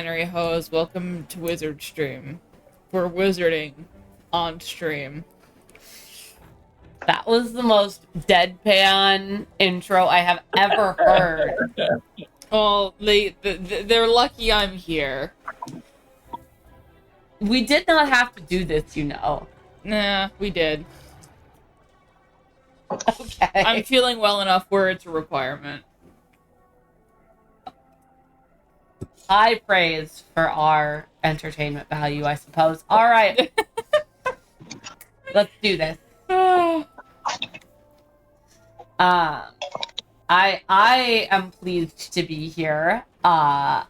binary hoes. Welcome to Wizard Stream. We're wizarding on stream. That was the most deadpan intro I have ever heard. Well, they're lucky I'm here. We did not have to do this, you know. Nah, we did. Okay. I'm feeling well enough where it's a requirement. High praise for our entertainment value, I suppose. All right. Let's do this. I am pleased to be here. Sorry,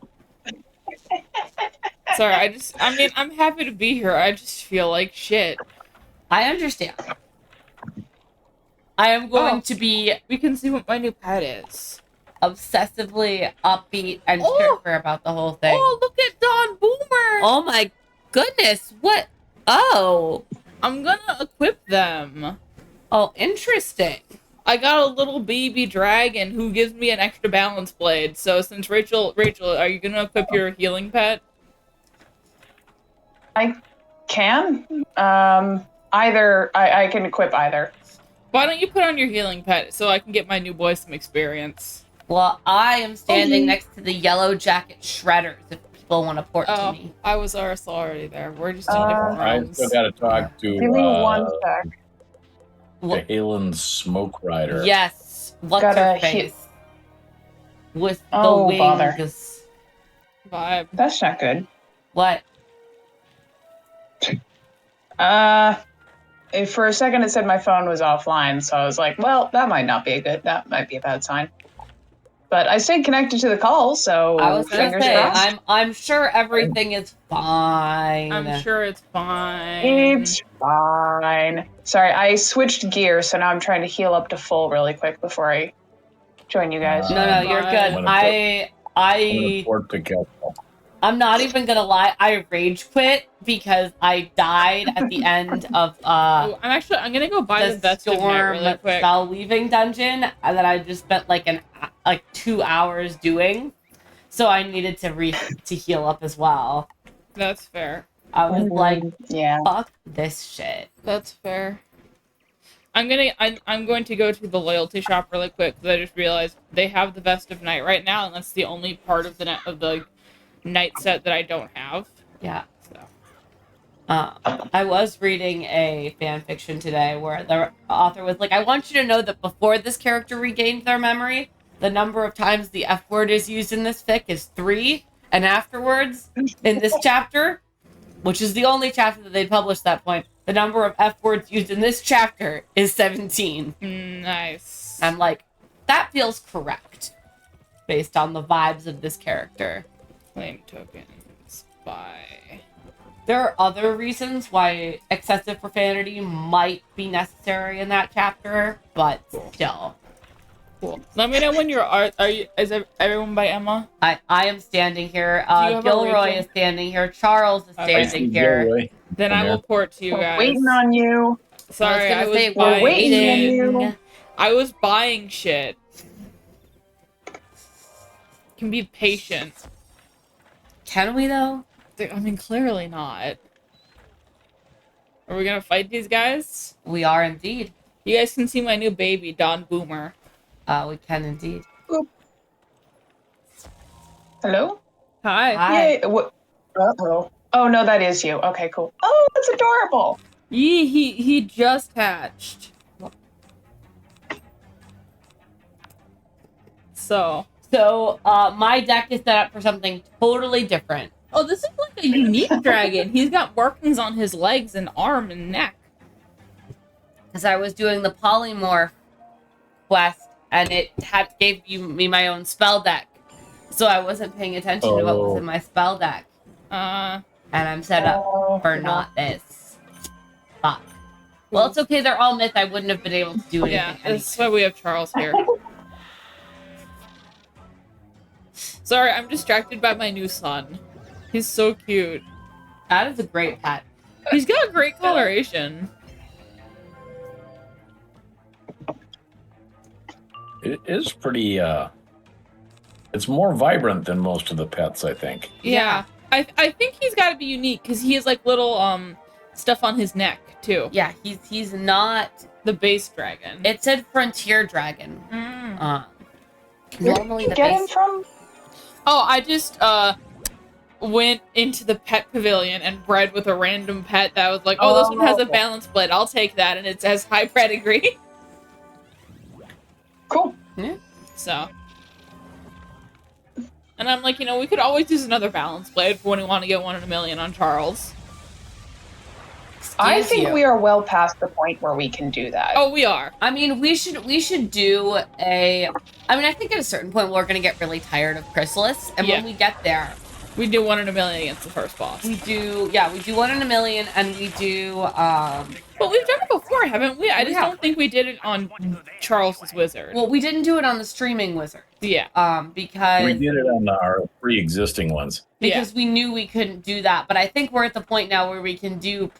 I'm happy to be here. I just feel like shit. I understand. I am going to be We can see what my new pet is. obsessively upbeat and chipper about the whole thing. Oh, look at Don Boomer! Oh my goodness, what? Oh. I'm gonna equip them. Oh, interesting. I got a little baby dragon who gives me an extra balance blade. So since Rachel, are you gonna equip your healing pet? I can. Either I can equip either. Why don't you put on your healing pet so I can get my new boy some experience? Well, I am standing next to the yellow jacket shredders if people want to port to me. I was already there. We're just in different I rooms. still got to talk to Give me one sec. Halen's Smoke Rider. Yes. What's Gotta her hit- face? With the Oh, wings. bother. Vibe. That's not good. What? For a second it said my phone was offline, so I was like, well, that might be a bad sign. But I stayed connected to the call, so I was gonna fingers say, crossed. I'm sure everything is fine. I'm sure it's fine. It's fine. Sorry, I switched gear, so now I'm trying to heal up to full really quick before I join you guys. No, you're good. I'm gonna port to Kettle. I'm not even gonna lie, I rage quit because I died at the end of I'm gonna go buy the the Vestive Knight storm really quick. spell weaving dungeon that I just spent like 2 hours doing. So I needed to heal up as well. That's fair. I was like, yeah. fuck this shit. That's fair. I'm going to go to the loyalty shop really quick because I just realized they have the Vestive Knight right now, and that's the only part of the Knight set that I don't have. Yeah. So. I was reading a fan fiction today where the author was like, I want you to know that before this character regained their memory, the number of times the F word is used in this fic is 3, and afterwards, in this chapter, which is the only chapter that they published at that point, the number of F words used in this chapter is 17. Nice. I'm like, that feels correct, based on the vibes of this character. Claim tokens. Buy. There are other reasons why excessive profanity might be necessary in that chapter, but still. Cool. Let me know when you're is everyone by Emma? I am standing here. Do you have a Gilroy region? is standing here. Charles is standing here. Gilroy. Then I will port to you We're guys. waiting on you. Sorry, I was we're buying waiting on shit. you. I was buying shit. Can be patient. Can we though? I mean, clearly not. Are we gonna fight these guys? We are indeed. You guys can see my new baby, Don Boomer. We can indeed. Hello? Hi. Hi. Yay. What? Uh-oh. Oh, no, that is you. Okay, cool. Oh, that's adorable. He just hatched. So My deck is set up for something totally different. oh, this is like a unique dragon. He's got markings on his legs and arm and neck. Because I was doing the polymorph quest, and it gave me my own spell deck. So I wasn't paying attention to what was in my spell deck. And I'm set up for not this. Fuck. Well, it's okay. They're all myth. I wouldn't have been able to do anything. Yeah, anyway. that's why we have Charles here. Sorry, I'm distracted by my new son. He's so cute. That is a great pet. He's got great coloration. It is pretty It's more vibrant than most of the pets, I think. Yeah. I think he's got to be unique because he has like little stuff on his neck too. Yeah, he's not The base dragon. It said frontier dragon. Normally Where did you get him from? Oh, I just went into the pet pavilion and bred with a random pet that was like, oh, this one has a balance split. I'll take that, and it says high pedigree. Cool. Yeah. So, and I'm like, we could always use another balance blade for when we want to get 1 in a million on Charles. I think we are well past the point where we can do that. Oh, we are. I mean, we should do a. I mean, I think at a certain point we're gonna get really tired of Chrysalis, and when we get there, we do 1 in a million against the first boss. We do 1 in a million, and we do. But we've done it before, haven't we? I just don't think we did it on Charles's Wizard. Well, we didn't do it on the streaming Wizard. Yeah. Because we did it on our pre-existing ones. Because we knew we couldn't do that, but I think we're at the point now where we can do.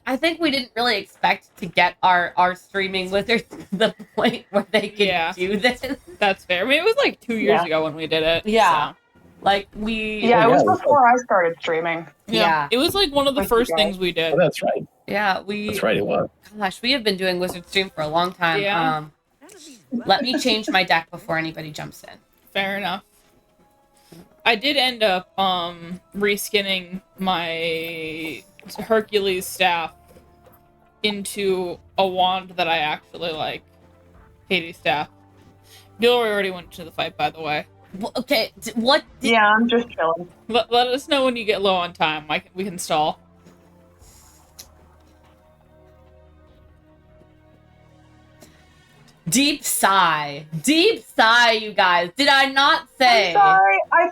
I think we didn't really expect to get our streaming wizards to the point where they could do this. That's fair. I mean, it was like 2 years ago when we did it. Yeah. So. Like we. Yeah, it was before I started streaming. Yeah. It was like one of the first things we did. Oh, that's right. Yeah, That's right, it was. Gosh, we have been doing Wizard Stream for a long time. Yeah. Let me change my deck before anybody jumps in. Fair enough. I did end up reskinning my Hercules staff into a wand that I actually like. Hades staff. Gilroy already went to the fight, by the way. Okay, what? Yeah, I'm just chilling. Let us know when you get low on time. We can stall. Deep sigh, you guys. Did I not say? I'm sorry. I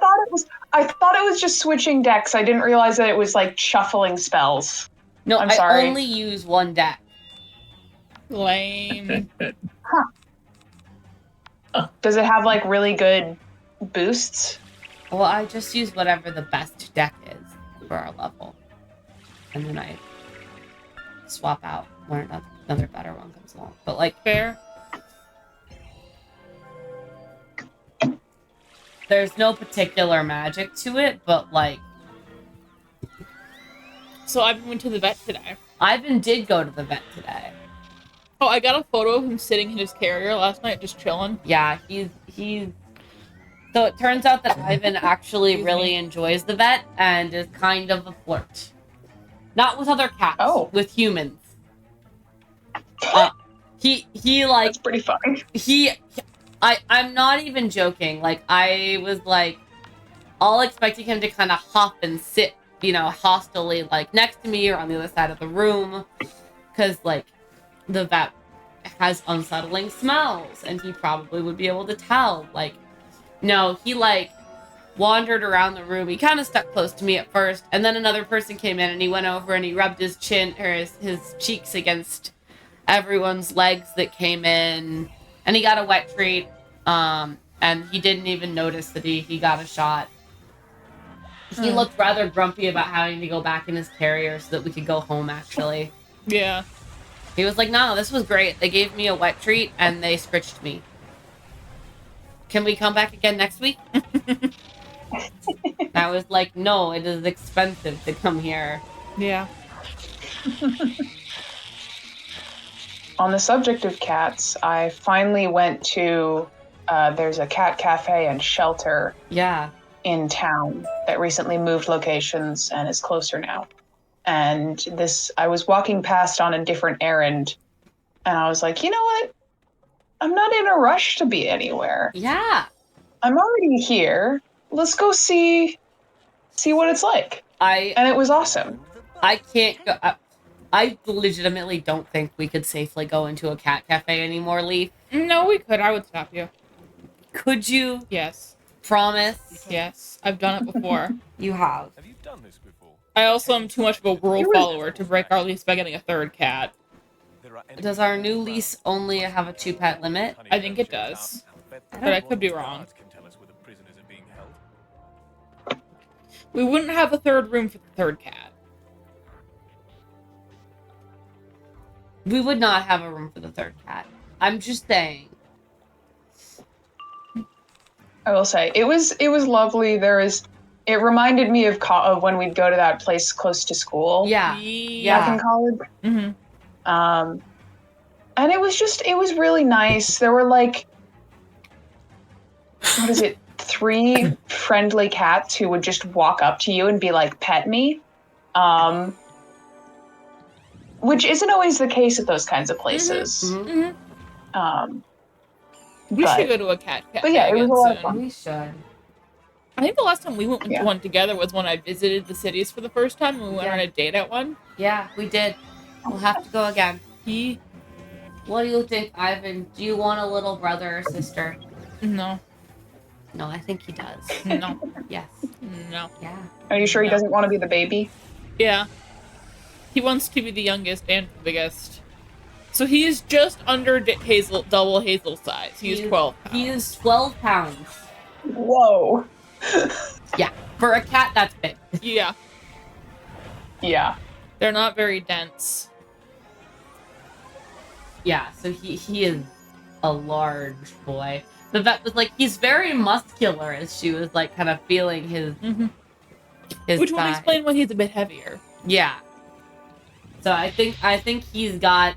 thought it was just switching decks. I didn't realize that it was like shuffling spells. No, I'm sorry. I only use one deck. Lame. Does it have like really good boosts? Well, I just use whatever the best deck is for our level, and then I swap out when another better one comes along. But like fair. There's no particular magic to it, but like. So Ivan went to the vet today. Ivan did go to the vet today. Oh, I got a photo of him sitting in his carrier last night, just chilling. Yeah, he's. So it turns out that Ivan actually really enjoys the vet and is kind of a flirt. Not with other cats. Oh. With humans. He like. That's pretty funny. I'm not even joking. Like, I was, like, all expecting him to kind of hop and sit, hostilely, like, next to me or on the other side of the room. Because, like, the vet has unsettling smells, and he probably would be able to tell. Like, no, he, like, wandered around the room. He kind of stuck close to me at first, and then another person came in, and he went over and he rubbed his chin, or his cheeks against everyone's legs that came in. And he got a wet treat, and he didn't even notice that he got a shot. He looked rather grumpy about having to go back in his carrier so that we could go home, actually. Yeah. He was like, no, this was great. They gave me a wet treat, and they scritched me. Can we come back again next week? I was like, no, it is expensive to come here. Yeah. On the subject of cats, I finally went to, there's a cat cafe and shelter in town that recently moved locations and is closer now. And I was walking past on a different errand, and I was like, you know what? I'm not in a rush to be anywhere. Yeah. I'm already here. Let's go see what it's like. And it was awesome. I can't go... I legitimately don't think we could safely go into a cat cafe anymore, Leaf. No, we could. I would stop you. Could you? Yes. Promise? Yes. I've done it before. You have. Have you done this before? I also am too much of a world follower to break our lease by getting a third cat. Does our new lease only have a 2-pet limit? I think it does. But I could be wrong. We wouldn't have a third room for the third cat. We would not have a room for the third cat. I'm just saying. I will say it was lovely. It reminded me of when we'd go to that place close to school. Yeah. Back in college. Mm-hmm. And it was really nice. There were like, what is it, 3 friendly cats who would just walk up to you and be like, pet me. Which isn't always the case at those kinds of places. Mm-hmm. We should go to a cat cafe. But yeah, it was a lot of soon. fun. We should. I think the last time we went to one together was when I visited the cities for the first time and we went on a date at one. Yeah, we did. We'll have to go again. What do you think, Ivan? Do you want a little brother or sister? No. No, I think he does. No. Yes. No. Yeah. Are you sure he doesn't want to be the baby? Yeah. He wants to be the youngest and the biggest. So he is just under double Hazel size. He is 12 pounds. He is 12 pounds. Whoa. Yeah. For a cat, that's big. Yeah. Yeah. They're not very dense. Yeah, so he is a large boy. The vet was like, he's very muscular, as she was like kind of feeling his Which thigh. would explain why he's a bit heavier. Yeah. So I think he's got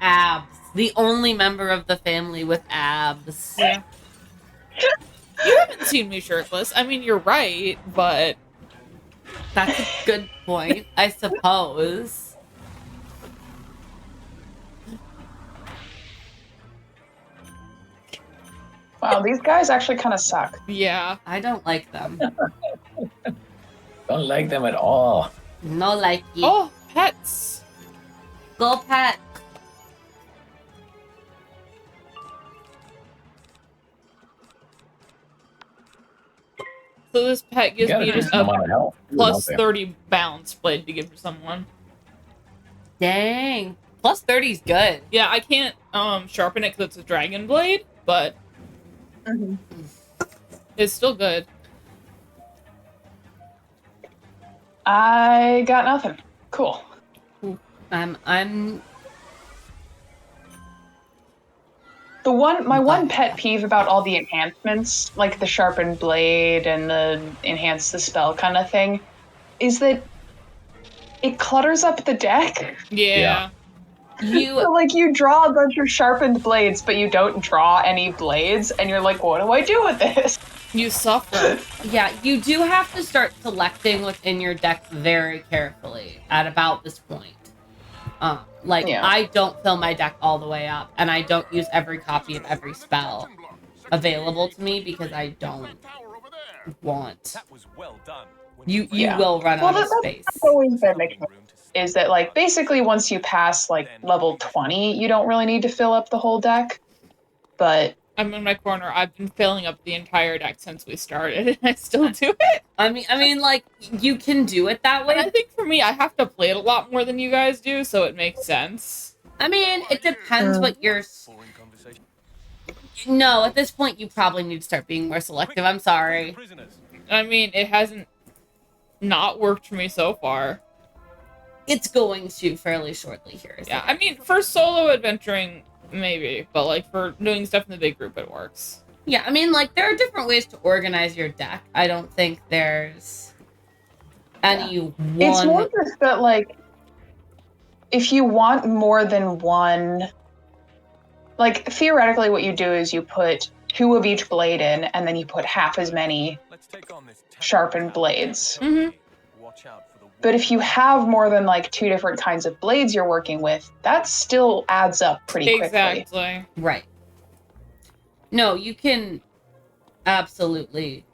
abs. The only member of the family with abs. Yeah. You haven't seen me shirtless. I mean, you're right, but that's a good point, I suppose. Wow, these guys actually kind of suck. Yeah. I don't like them. Don't like them at all. No like you. Oh, pets. Go pet. So this pet gives me just a plus Ooh, 30 bounce blade to give to someone. Dang. Plus 30 is good. Yeah, I can't sharpen it because it's a dragon blade, but it's still good. I got nothing. Cool. I'm my one pet peeve about all the enhancements, like the sharpened blade and the enhance the spell kind of thing, is that it clutters up the deck. Yeah. So, like, you draw a bunch of sharpened blades, but you don't draw any blades, and you're like, what do I do with this? You suffer. Yeah, you do have to start selecting within your deck very carefully at about this point. I don't fill my deck all the way up, and I don't use every copy of every spell available to me because I don't want. You will run out of space. That's always been the case. Is that, like, basically once you pass, like, level 20, you don't really need to fill up the whole deck. But I'm in my corner. I've been filling up the entire deck since we started, and I still do it. I mean, like, you can do it that way. And I think for me, I have to play it a lot more than you guys do, so it makes sense. I mean, it depends what you're... No, at this point, you probably need to start being more selective. I'm sorry. I mean, it hasn't not worked for me so far. It's going to fairly shortly here. Yeah, I mean, for solo adventuring, maybe, but, like, for doing stuff in the big group, it works. Yeah, I mean, like, there are different ways to organize your deck. I don't think there's any one... It's more just that, like, if you want more than one... Like, theoretically, what you do is you put 2 of each blade in, and then you put half as many sharpened blades. Mm-hmm. But if you have more than, like, 2 different kinds of blades you're working with, that still adds up pretty quickly. Exactly. Right. No, you can absolutely,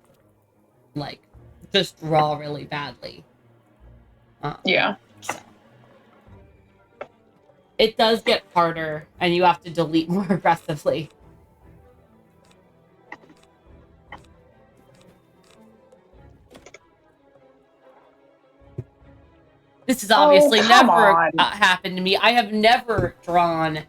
like, just draw really badly. Yeah. So. It does get harder, and you have to delete more aggressively. This has obviously never happened to me. I have never drawn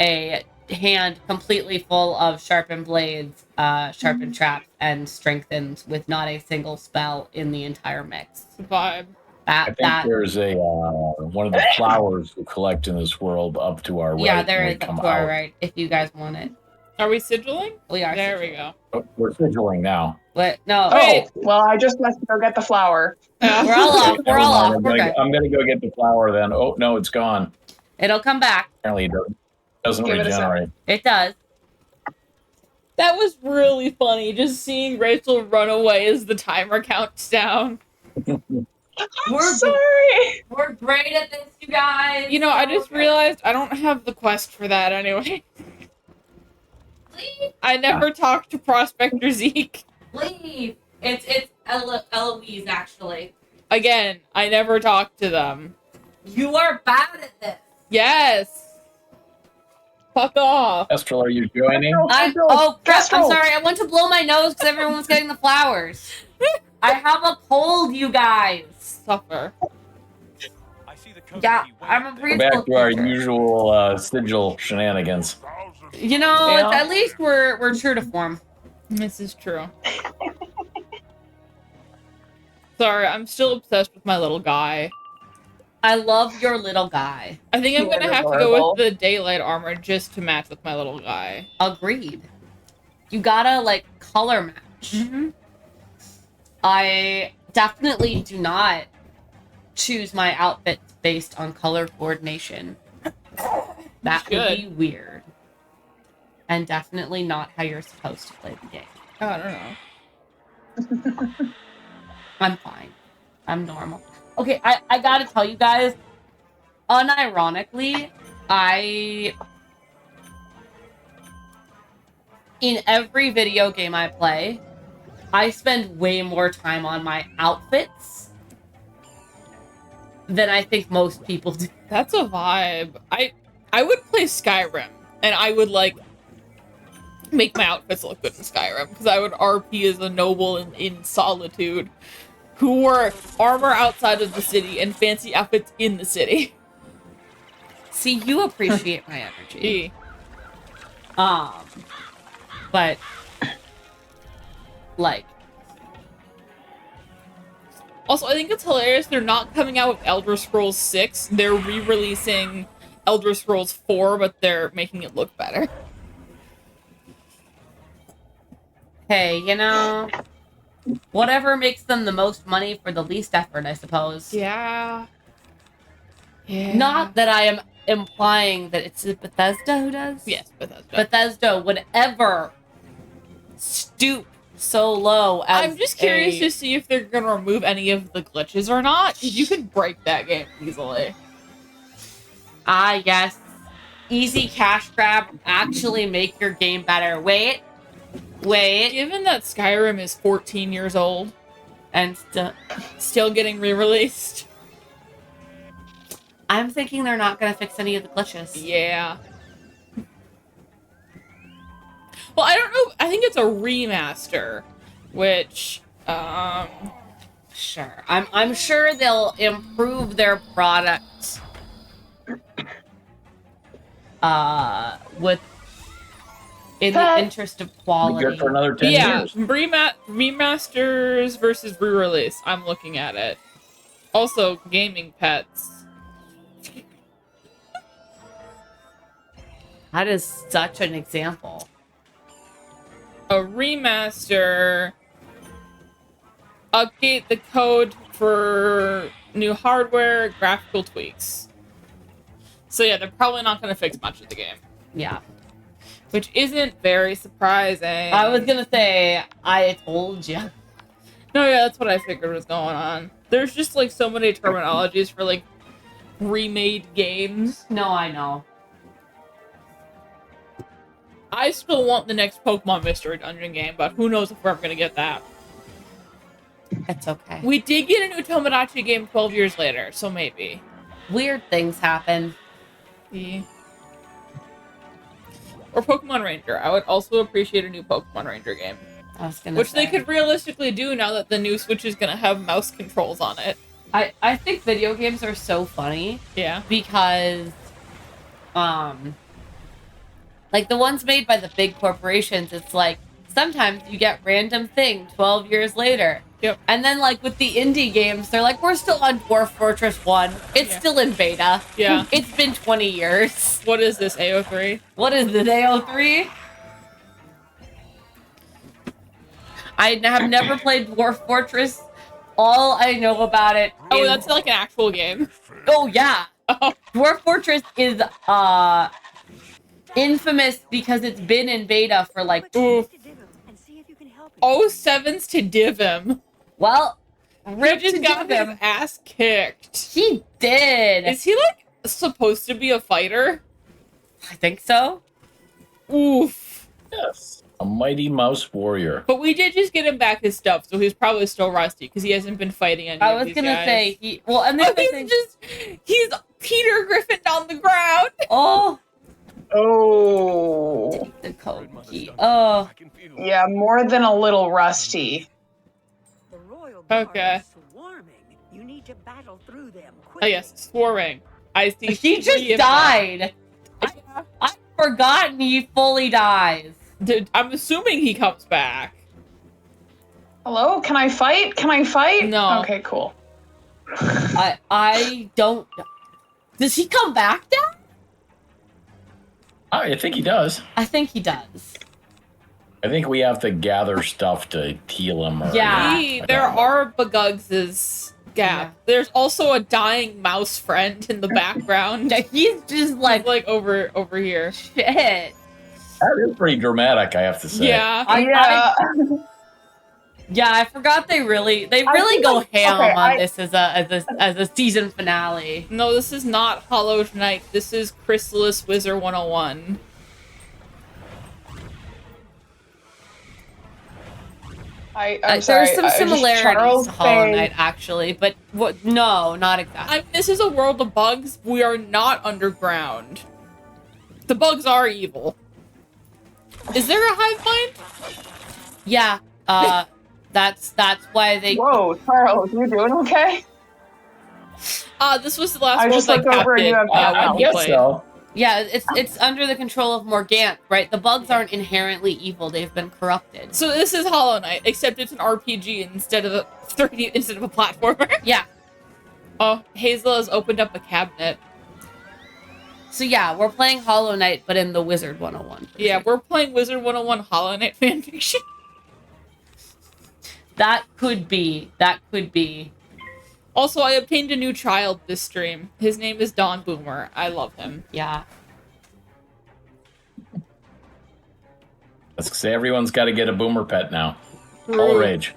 a hand completely full of sharpened blades, sharpened traps, and strengthened with not a single spell in the entire mix. Vibe. I think there's a one of the flowers we collect in this world up to our right. Yeah, there is up to our right, if you guys want it. Are we sigilling? We are. There we go. Oh, we're sigilling now. What? No. Oh, well, I just left to go get the flower. Yeah. We're all off. Okay, We're never all mind. off. We're good. I'm gonna go get the flower then. Oh no, it's gone. It'll come back. Apparently it doesn't Give it a regenerate. It does. That was really funny, just seeing Rachel run away as the timer counts down. We're Sorry. We're great at this, you guys. You know, I just realized I don't have the quest for that anyway. Leave. I never talked to Prospector Zeke. Leave. It's Eloise, actually. Again, I never talked to them. You are bad at this. Yes! Fuck off. Kestrel, are you joining? I'm sorry. I went to blow my nose because everyone's getting the flowers. I have a cold, you guys. Suffer. Yeah, I'm a Go preschool back to our teacher. usual sigil shenanigans. You know, Yeah. at least we're true to form. This is true. Sorry, I'm still obsessed with my little guy. I love your little guy. I think I'm You are gonna have to adorable. go with the daylight armor just to match with my little guy. Agreed. You gotta, like, color match. Mm-hmm. I definitely do not choose my outfits based on color coordination. That would be weird. And definitely not how you're supposed to play the game. Oh, I don't know. I'm fine. I'm normal. Okay, I gotta tell you guys, unironically, in every video game I play, I spend way more time on my outfits than I think most people do. That's a vibe. I would play Skyrim, and I would, like, make my outfits look good in Skyrim, because I would RP as a noble in solitude who wore armor outside of the city and fancy outfits in the city. See, you appreciate my energy. But, like... Also, I think it's hilarious they're not coming out with Elder Scrolls 6. They're re-releasing Elder Scrolls 4, but they're making it look better. Hey, you know... Whatever makes them the most money for the least effort, I suppose. Yeah. Yeah. Not that I am implying that it's Bethesda who does. Yes, Bethesda. Bethesda would ever stoop so low as I'm just curious to see if they're going to remove any of the glitches or not, because you could break that game easily. Yes. Easy cash grab, actually make your game better. Wait. Given that Skyrim is 14 years old And still getting re-released. I'm thinking they're not going to fix any of the glitches. Yeah. Well, I don't know. I think it's a remaster, which, Sure. I'm sure they'll improve their product with in the interest of Be quality. good for another 10 years. remasters versus re-release. I'm looking at it. Also, gaming pets. That is such an example. A remaster. Update the code for new hardware, graphical tweaks. So yeah, they're probably not going to fix much of the game. Yeah. Which isn't very surprising. I was gonna say, I told you. No, yeah, that's what I figured was going on. There's just, like, so many terminologies for, like, remade games. No, I know. I still want the next Pokemon Mystery Dungeon game, but who knows if we're ever gonna get that. It's okay. We did get a new Tomodachi game 12 years later, so maybe. Weird things happen. Yeah. Or Pokemon Ranger. I would also appreciate a new Pokemon Ranger game. I was gonna Which say. they could realistically do now that the new Switch is gonna have mouse controls on it. I think video games are so funny Yeah. because, like the ones made by the big corporations, it's like sometimes you get random thing 12 years later. Yep. And then like with the indie games, they're like, we're still on Dwarf Fortress 1. It's still in beta. Yeah. It's been 20 years. What is this, AO3? What is the AO3? I have never played Dwarf Fortress. All I know about it Oh, is... that's like an actual game. Oh, yeah. Oh. Dwarf Fortress is infamous because it's been in beta for like... Oof. 07s to div him. Well, He just got his ass kicked. He did. Is he like supposed to be a fighter? I think so. Oof. Yes. A mighty mouse warrior. But we did just get him back his stuff, so he's probably still rusty because he hasn't been fighting any I of was these gonna guys. say well, and he's Peter Griffin on the ground. Oh. Oh. The code key. Oh. Yeah, more than a little rusty. Okay. You need to battle through them quickly. Oh yes, swarming. I see. He just died. I've forgotten he fully dies. Dude, I'm assuming he comes back. Hello? Can I fight? Can I fight? No. Okay, cool. I don't... Does he come back down? I think he does. I think he does. I think we have to gather stuff to heal him. Or, Yeah. There are Bgugs' gap. Yeah. There's also a dying mouse friend in the background. He's just like over here. shit. That is pretty dramatic, I have to say. Yeah. I forgot they really go ham on this as a season finale. No, this is not Hollow Knight. This is Khryasalis Wizard 101. I'm sorry. There's some similarities Charles to Hollow Bay- Knight, actually, but no, not exactly. This is a world of bugs. We are not underground. The bugs are evil. Is there a hive mind? Yeah, that's why they... Whoa, Charles, you doing okay? This was the last I world just I looked over and you have captured, that when I we guess played. so. Yeah, it's under the control of Morgant, right? The bugs aren't inherently evil; they've been corrupted. So this is Hollow Knight, except it's an RPG instead of a 3D instead of a platformer. Yeah. Oh, Hazel has opened up a cabinet. So yeah, we're playing Hollow Knight, but in the Wizard 101. Yeah, we're playing Wizard 101 Hollow Knight fanfiction. That could be. Also, I obtained a new child this stream. His name is Don Boomer. I love him. Yeah. Let's say everyone's got to get a boomer pet now. All rage.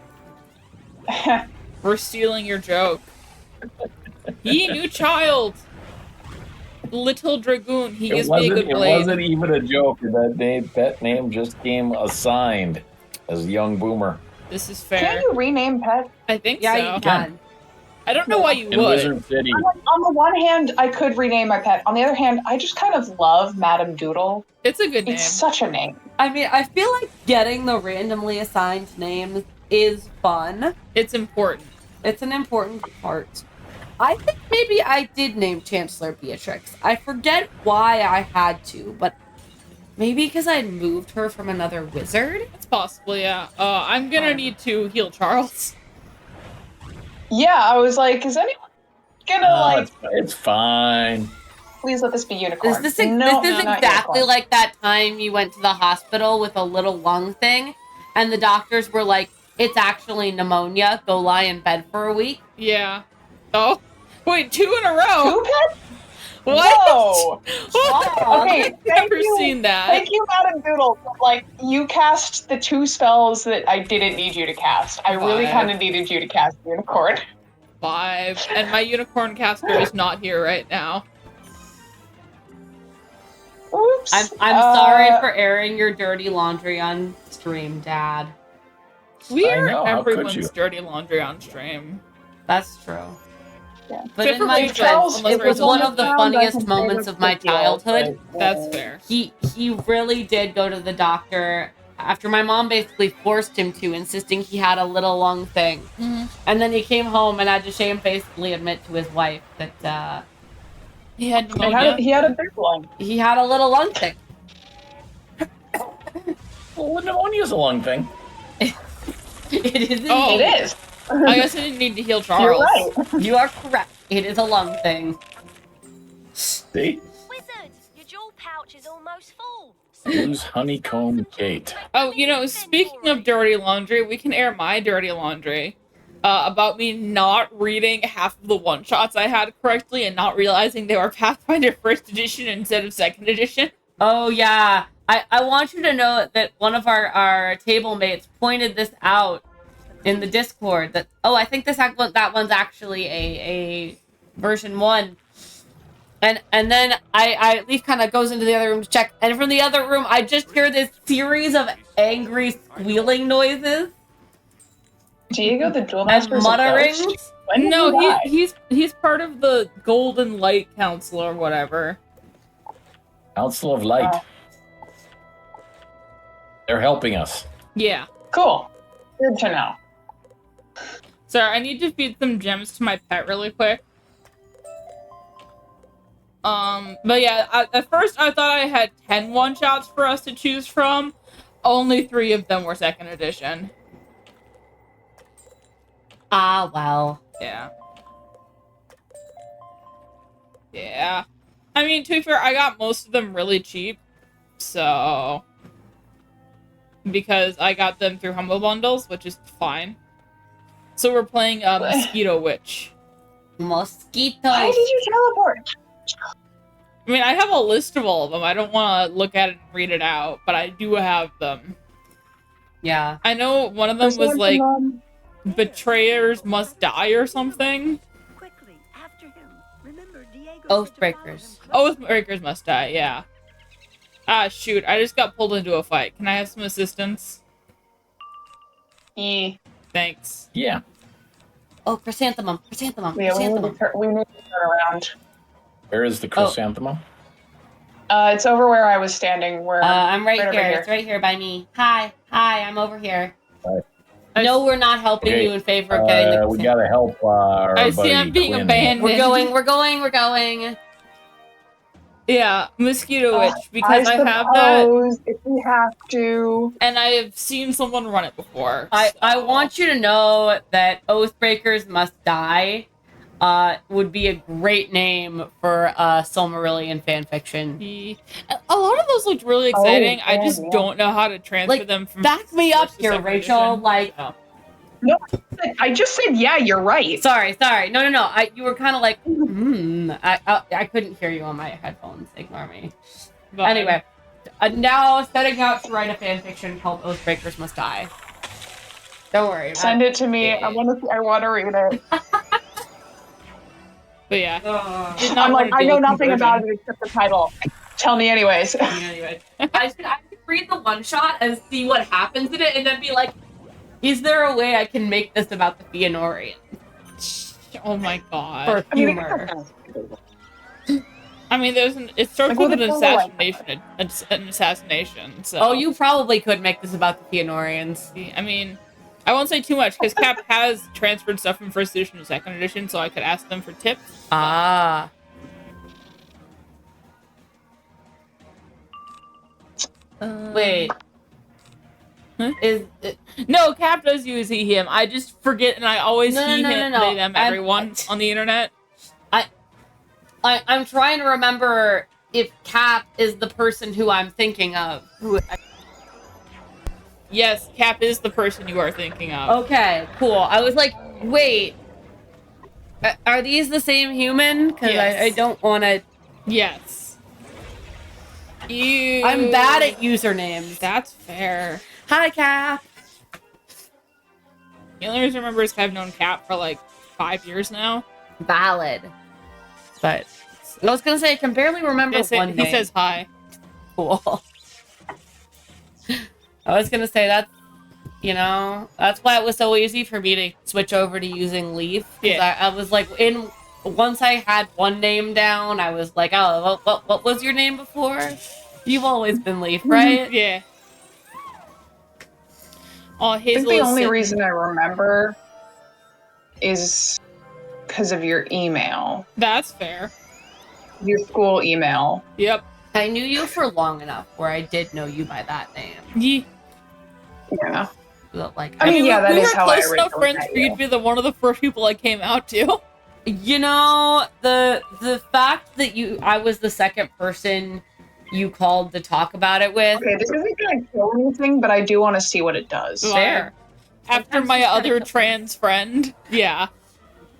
We're stealing your joke. Ye new child. Little Dragoon. He gives me a good blade. It wasn't even a joke. That pet name just came assigned as young boomer. This is fair. Can you rename pets? I think Yeah, so. you can. I don't know why you In would. Wizard City. On the one hand, I could rename my pet. On the other hand, I just kind of love Madame Doodle. It's a good name. It's such a name. I mean, I feel like getting the randomly assigned names is fun. It's important. It's an important part. I think maybe I did name Chancellor Beatrix. I forget why I had to, but maybe because I moved her from another wizard? It's possible, yeah. I'm gonna need to heal Charles. Yeah, I was like, is anyone gonna It's fine. please let this be unicorn? This is not exactly unicorn. like that time you went to the hospital with a little lung thing, and the doctors were like, it's actually pneumonia, go lie in bed for a week. Yeah. Oh. Wait, 2 in a row? 2 pets? What? Whoa. Wow. Okay, I've never seen that. Thank you, Madame Doodle. Like, you cast the 2 spells that I didn't need you to cast. I really Five. kind of needed you to cast Unicorn. 5. And my unicorn caster is not here right now. Oops. I'm sorry for airing your dirty laundry on stream, Dad. We I are know, how could everyone's you? dirty laundry on stream. That's true. Yeah. But Except in for my Rachel, defense, unless it was Rachel one just of the found funniest I can moments say of my that's the deal, childhood. but- That's fair. He really did go to the doctor after my mom basically forced him to, insisting he had a little lung thing. Mhm. And then he came home and had to shamefacedly admit to his wife that He had pneumonia. He had a big one. he had a little lung thing. Well, pneumonia's a lung thing. It is indeed. Oh. It is. I guess I didn't need to heal Charles. You're right. You are correct. It is a lung thing. See? Wizard, your jewel pouch is almost full. Use honeycomb gate. Oh, speaking of dirty laundry, we can air my dirty laundry. About me not reading half of the one-shots I had correctly and not realizing they were Pathfinder 1st edition instead of 2nd edition. Oh, yeah. I want you to know that one of our table mates pointed this out in the Discord. That I think that one's actually a version 1. And then I Leaf kind of goes into the other room to check, and from the other room I just hear this series of angry squealing noises. Diego, the Duel Master, and mutterings. No, he's part of the Golden Light Council or whatever. Council of Light. Oh. They're helping us. Yeah. Cool. Good to know. Sorry, I need to feed some gems to my pet really quick. But yeah, at first I thought I had 10 one-shots for us to choose from. Only 3 of them were 2nd edition. Ah, well. Yeah. Yeah. I mean, to be fair, I got most of them really cheap. So... because I got them through Humble Bundles, which is fine. So we're playing Mosquito Witch. Mosquito. Why did you teleport? I mean, I have a list of all of them. I don't want to look at it and read it out, but I do have them. Yeah. I know one of them was like, Betrayers Must Die or something. Quickly, after him. Remember, Diego. Oathbreakers. Oathbreakers Must Die, yeah. Ah, shoot. I just got pulled into a fight. Can I have some assistance? Yeah. Thanks. Yeah. Oh, chrysanthemum. Chrysanthemum. Yeah, Chrysanthemum. we need to turn around. Where is the chrysanthemum? It's over where I was standing. I'm right over here. It's right here by me. Hi, I'm over here. Hi. No, we're not helping you in favor of getting the we gotta help our I see buddy I'm being Quinn. abandoned. We're going. Yeah, Mosquito Witch, because I have that. If we have to. And I have seen someone run it before. I want you to know that Oathbreakers Must Die would be a great name for Silmarillion fanfiction. A lot of those looked really exciting. I just don't know how to transfer them from. Back me up here, Rachel. Edition. No, I just said, yeah, you're right. Sorry. No. You were kind of like, I couldn't hear you on my headphones. Ignore me. But anyway, now setting out to write a fanfiction called Oathbreakers Must Die. Don't worry. Send it to me. I want to read it. But yeah, I'm like, I know nothing about it except the title. Tell me anyways. I should read the one shot and see what happens in it, and then be like, is there a way I can make this about the Fëanorians? Oh my god. For humor. I mean, it starts with an assassination. So. Oh, you probably could make this about the Fëanorians. I mean, I won't say too much because Cap has transferred stuff from 1st edition to 2nd edition, so I could ask them for tips. Ah. Wait. Huh? No, Cap does use he, him. I just forget, and I always him, they, them, everyone on the internet. I'm trying to remember if Cap is the person who I'm thinking of. Yes, Cap is the person you are thinking of. Okay, cool. I was like, wait, are these the same human? Because yes. I don't want to. Yes. I'm bad at usernames. That's fair. Hi, Cap. The only reason I remember is I've known Cap for like 5 years now. Valid. But I was gonna say I can barely remember one name. He says hi. Cool. I was gonna say that's why it was so easy for me to switch over to using Leaf. Yeah. I was like, once I had one name down, I was like, oh, what was your name before? You've always been Leaf, right? Yeah. Oh, I think the only reason I remember is because of your email. That's fair. Your school email. Yep. I knew you for long enough where I did know you by that name. Yeah. But like, I mean, that is how I close enough friends for you to be one of the first people I came out to. You know, the fact that I was the second person you called to talk about it with. Okay, this isn't gonna kill anything, but I do want to see what it does. Fair. After my other trans friend. Yeah.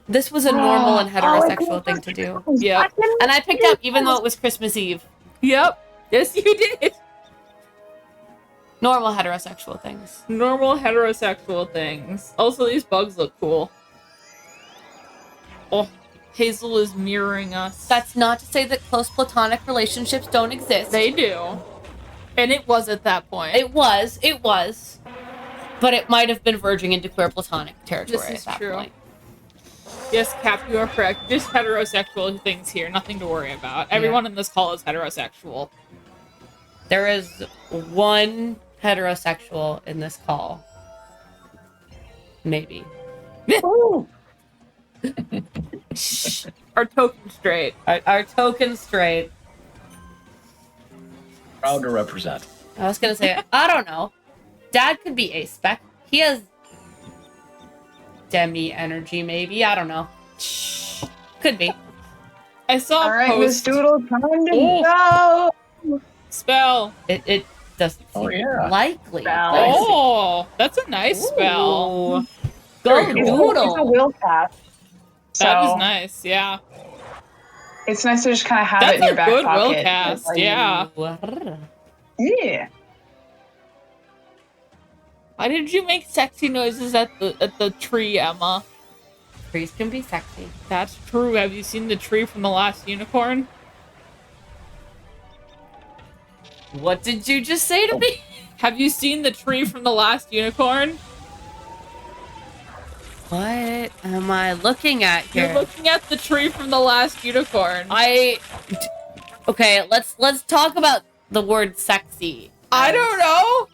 This was a normal and heterosexual thing to do. Yep. And I picked up even though it was Christmas Eve. Yep. Yes, you did. Normal heterosexual things. Normal heterosexual things. Also, these bugs look cool. Oh, Hazel is mirroring us. That's not to say that close platonic relationships don't exist. They do. And it was at that point. It was. But it might have been verging into queer platonic territory This is at that true. point. Yes, Cap, you are correct. Just heterosexual things here. Nothing to worry about. Everyone in this call is heterosexual. There is one heterosexual in this call. Maybe. Our token straight. Our token straight. Proud to represent. I was gonna say, I don't know. Dad could be a-spec. He has demi energy, maybe. I don't know. Could be. I saw All a right, Miss post. Doodle, time to go. Spell. It doesn't seem likely. Spell. Oh, that's a nice spell. Ooh. Go It's a Doodle. will cast. That is So nice, yeah. it's nice to just kind of have That's it in your a back good pocket. will cast, Like, yeah. Yeah. Why did you make sexy noises at the tree, Emma? Trees can be sexy. That's true. Have you seen the tree from the last unicorn? What did you just say to me? Have you seen the tree from the last unicorn? What am I looking at here? You're looking at the tree from the last unicorn. Okay, let's talk about the word sexy. I don't know.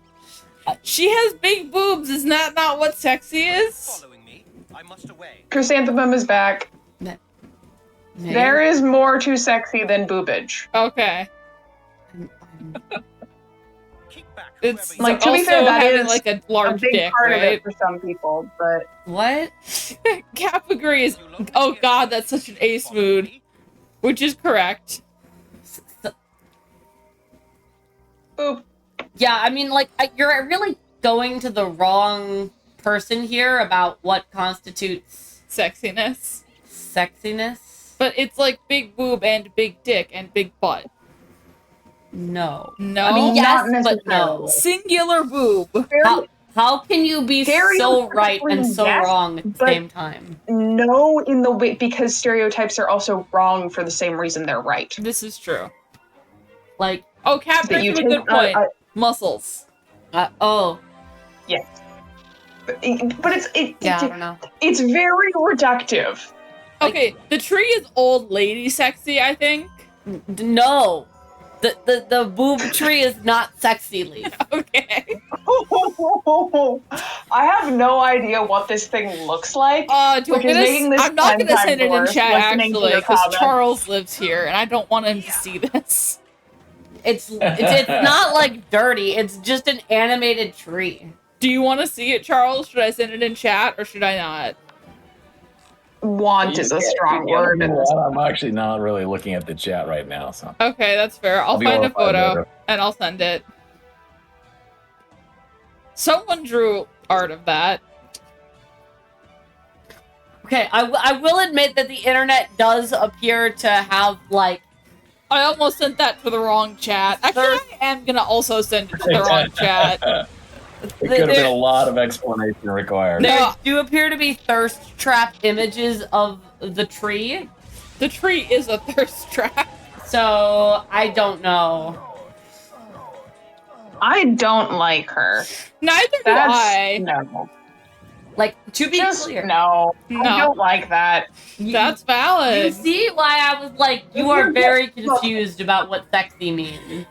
She has big boobs. Isn't that not what sexy is? Following me, I must away. Chrysanthemum is back. Man. There is more to sexy than boobage. Okay. Keep back. It's Like, to also be fair, that having is like a A large big dick, part of right? it for some people, but What? Cap agrees. Oh god, that's such an ace mood. Which is correct. boop. Yeah, I mean, like, you're really going to the wrong person here about what constitutes Sexiness. sexiness. But it's like big boob and big dick and big butt. No. No? I mean, Not yes, but no. necessarily. Singular boob. How can you be so right and so Yes, wrong at the but- same time? No, in the way because stereotypes are also wrong for the same reason they're right. This is true. Like, Oh, Cap That brings you up a good take point. Muscles. oh, yes, but it's yeah, I don't know. it's very reductive. Okay, the tree is old lady sexy, I think. No. The boob tree is not sexy, Leaf. Okay. I have no idea what this thing looks like. Do you want Which me is to making this I'm not 10 gonna send times it in worse chat listening to actually, your because comments. Charles lives here and I don't want him to see this. It's not like dirty. It's just an animated tree. Do you want to see it, Charles? Should I send it in chat or should I not? Want is a strong word. I'm actually not really looking at the chat right now, so. Okay, that's fair. I'll be find a horrified photo later. and I'll send it. Someone drew art of that. Okay, I will admit that the internet does appear to have, like, I almost sent that to the wrong chat. Actually, I am gonna also send it to the wrong chat. It could have been a lot of explanation required. there do appear to be thirst trap images of the tree. The tree is a thirst trap. So, I don't know. I don't like her. Neither do That's I. no. Like, to be Just clear. no. No. I don't like that. That's valid. You see why I was like, you are very confused about what sexy means.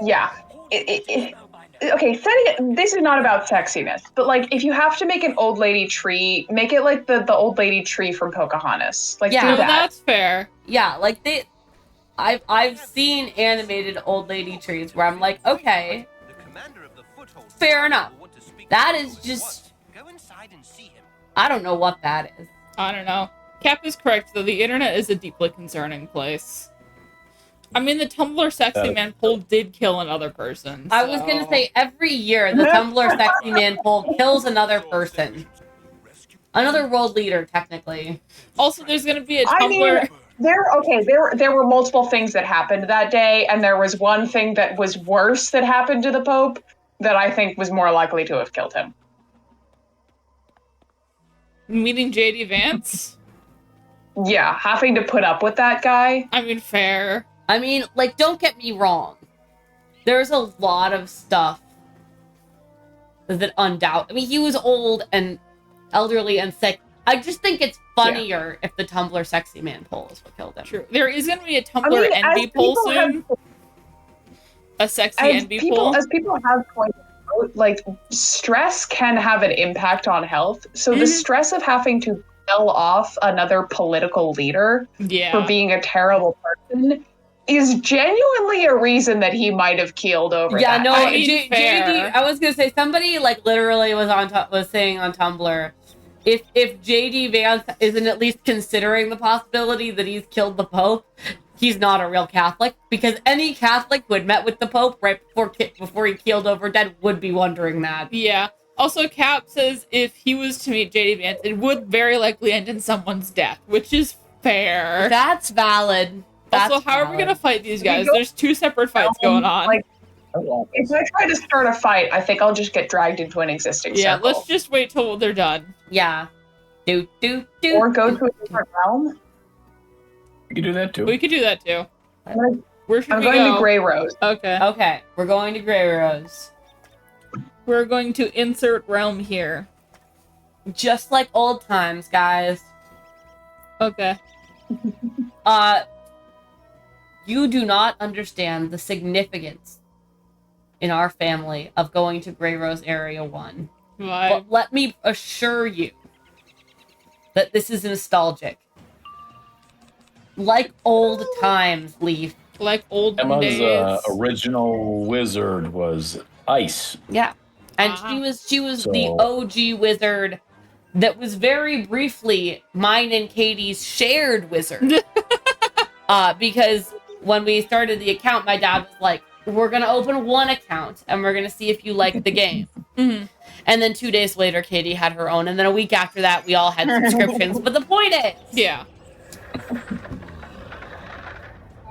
Yeah. Okay, setting it. This is not about sexiness, but like, if you have to make an old lady tree, make it like the old lady tree from Pocahontas. Like, Yeah. do No, that. that's fair. Yeah, like I've seen animated old lady trees where I'm like, okay, The commander of the foothold fair enough. will want to speak That to you is at just, once. Go inside and see him. I don't know what that is. I don't know. Cap is correct, though. The internet is a deeply concerning place. I mean, the Tumblr sexy man poll did kill another person. I was gonna say, every year, the Tumblr sexy man poll kills another person. Another world leader, technically. Also, there's gonna be a I Tumblr... mean, there were multiple things that happened that day, and there was one thing that was worse that happened to the Pope that I think was more likely to have killed him. Meeting JD Vance? Yeah, having to put up with that guy. I mean, fair. I mean, like, don't get me wrong. There's a lot of stuff that I mean, he was old and elderly and sick. I just think it's funnier if the Tumblr sexy man poll is what killed him. True. There is going to be a Tumblr envy poll soon. A sexy envy poll. As people have pointed out, like, stress can have an impact on health. So the stress of having to kill off another political leader for being a terrible person is genuinely a reason that he might have keeled over. Yeah, that. no, JD. I was gonna say, somebody like literally was saying on Tumblr, if JD Vance isn't at least considering the possibility that he's killed the Pope, he's not a real Catholic, because any Catholic who had met with the Pope right before he keeled over dead would be wondering that. Yeah. Also, Cap says if he was to meet JD Vance, it would very likely end in someone's death, which is fair. That's valid. Also, how are we gonna fight these guys? There's two separate fights going on. Like, if I try to start a fight, I think I'll just get dragged into an existing circle. Let's just wait till they're done. Yeah. Do. Or go to a different realm. We could do that too. We could do that too. Where should I'm we going go? to Grey Rose. Okay, we're going to Grey Rose. We're going to insert realm here. Just like old times, guys. Okay. You do not understand the significance in our family of going to Grey Rose Area 1. Why? But let me assure you that this is nostalgic. Like old times, Leaf. Like old Emma's days. original wizard was Ice. Yeah. And she was the OG wizard that was very briefly mine and Katie's shared wizard. Because when we started the account, my dad was like, we're going to open one account and we're going to see if you like the game. Mm-hmm. And then 2 days later, Katie had her own. And then a week after that, we all had subscriptions. But the point is... Yeah.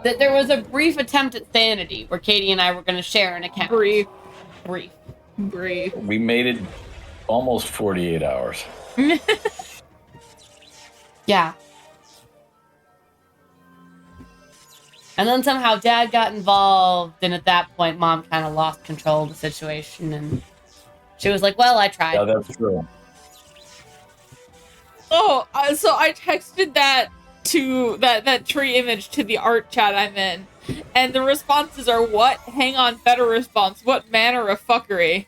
That there was a brief attempt at sanity where Katie and I were going to share an account. Brief. We made it almost 48 hours. Yeah. And then somehow Dad got involved, and at that point, Mom kind of lost control of the situation, and she was like, well, I tried. Yeah, that's true. Oh, so I texted that to that tree image to the art chat I'm in, and the responses are, what? Hang on, better response. What manner of fuckery?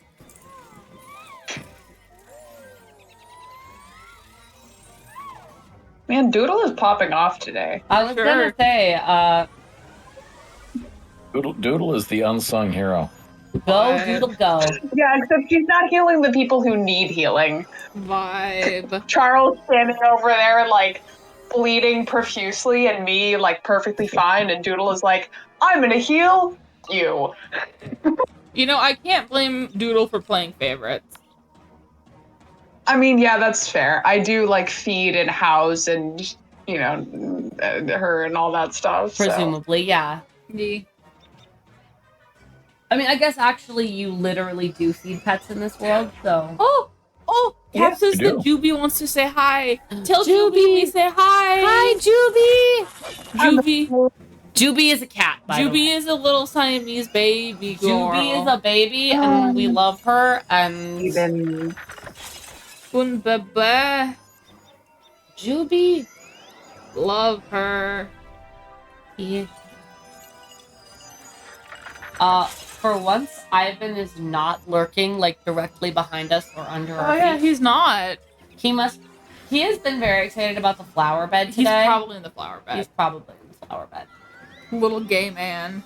Man, Doodle is popping off today. I was gonna say, Doodle is the unsung hero. go, Doodle, go. Yeah, except she's not healing the people who need healing. Vibe. Charles standing over there, like, bleeding profusely, and me, like, perfectly fine, and Doodle is like, I'm gonna heal you. You know, I can't blame Doodle for playing favorites. I mean, yeah, that's fair. I do, like, feed and house and, you know, her and all that stuff. Presumably, yeah. Yeah. I mean, I guess actually you literally do feed pets in this world, so... Oh, Cap Yeah, says I do. that Juby wants to say hi. Tell Juby we say hi. Hi, Juby! Juby. Juby is a cat, by the way. Juby is a little Siamese baby girl. Juby is a baby, and we love her, and... Even... Un bebe. Juby! Love her. Yeah. For once, Ivan is not lurking, like, directly behind us or under our Oh yeah, feet. he's not. He has been very excited about the flower bed today. He's probably in the flower bed. He's probably in the flower bed. Little gay man.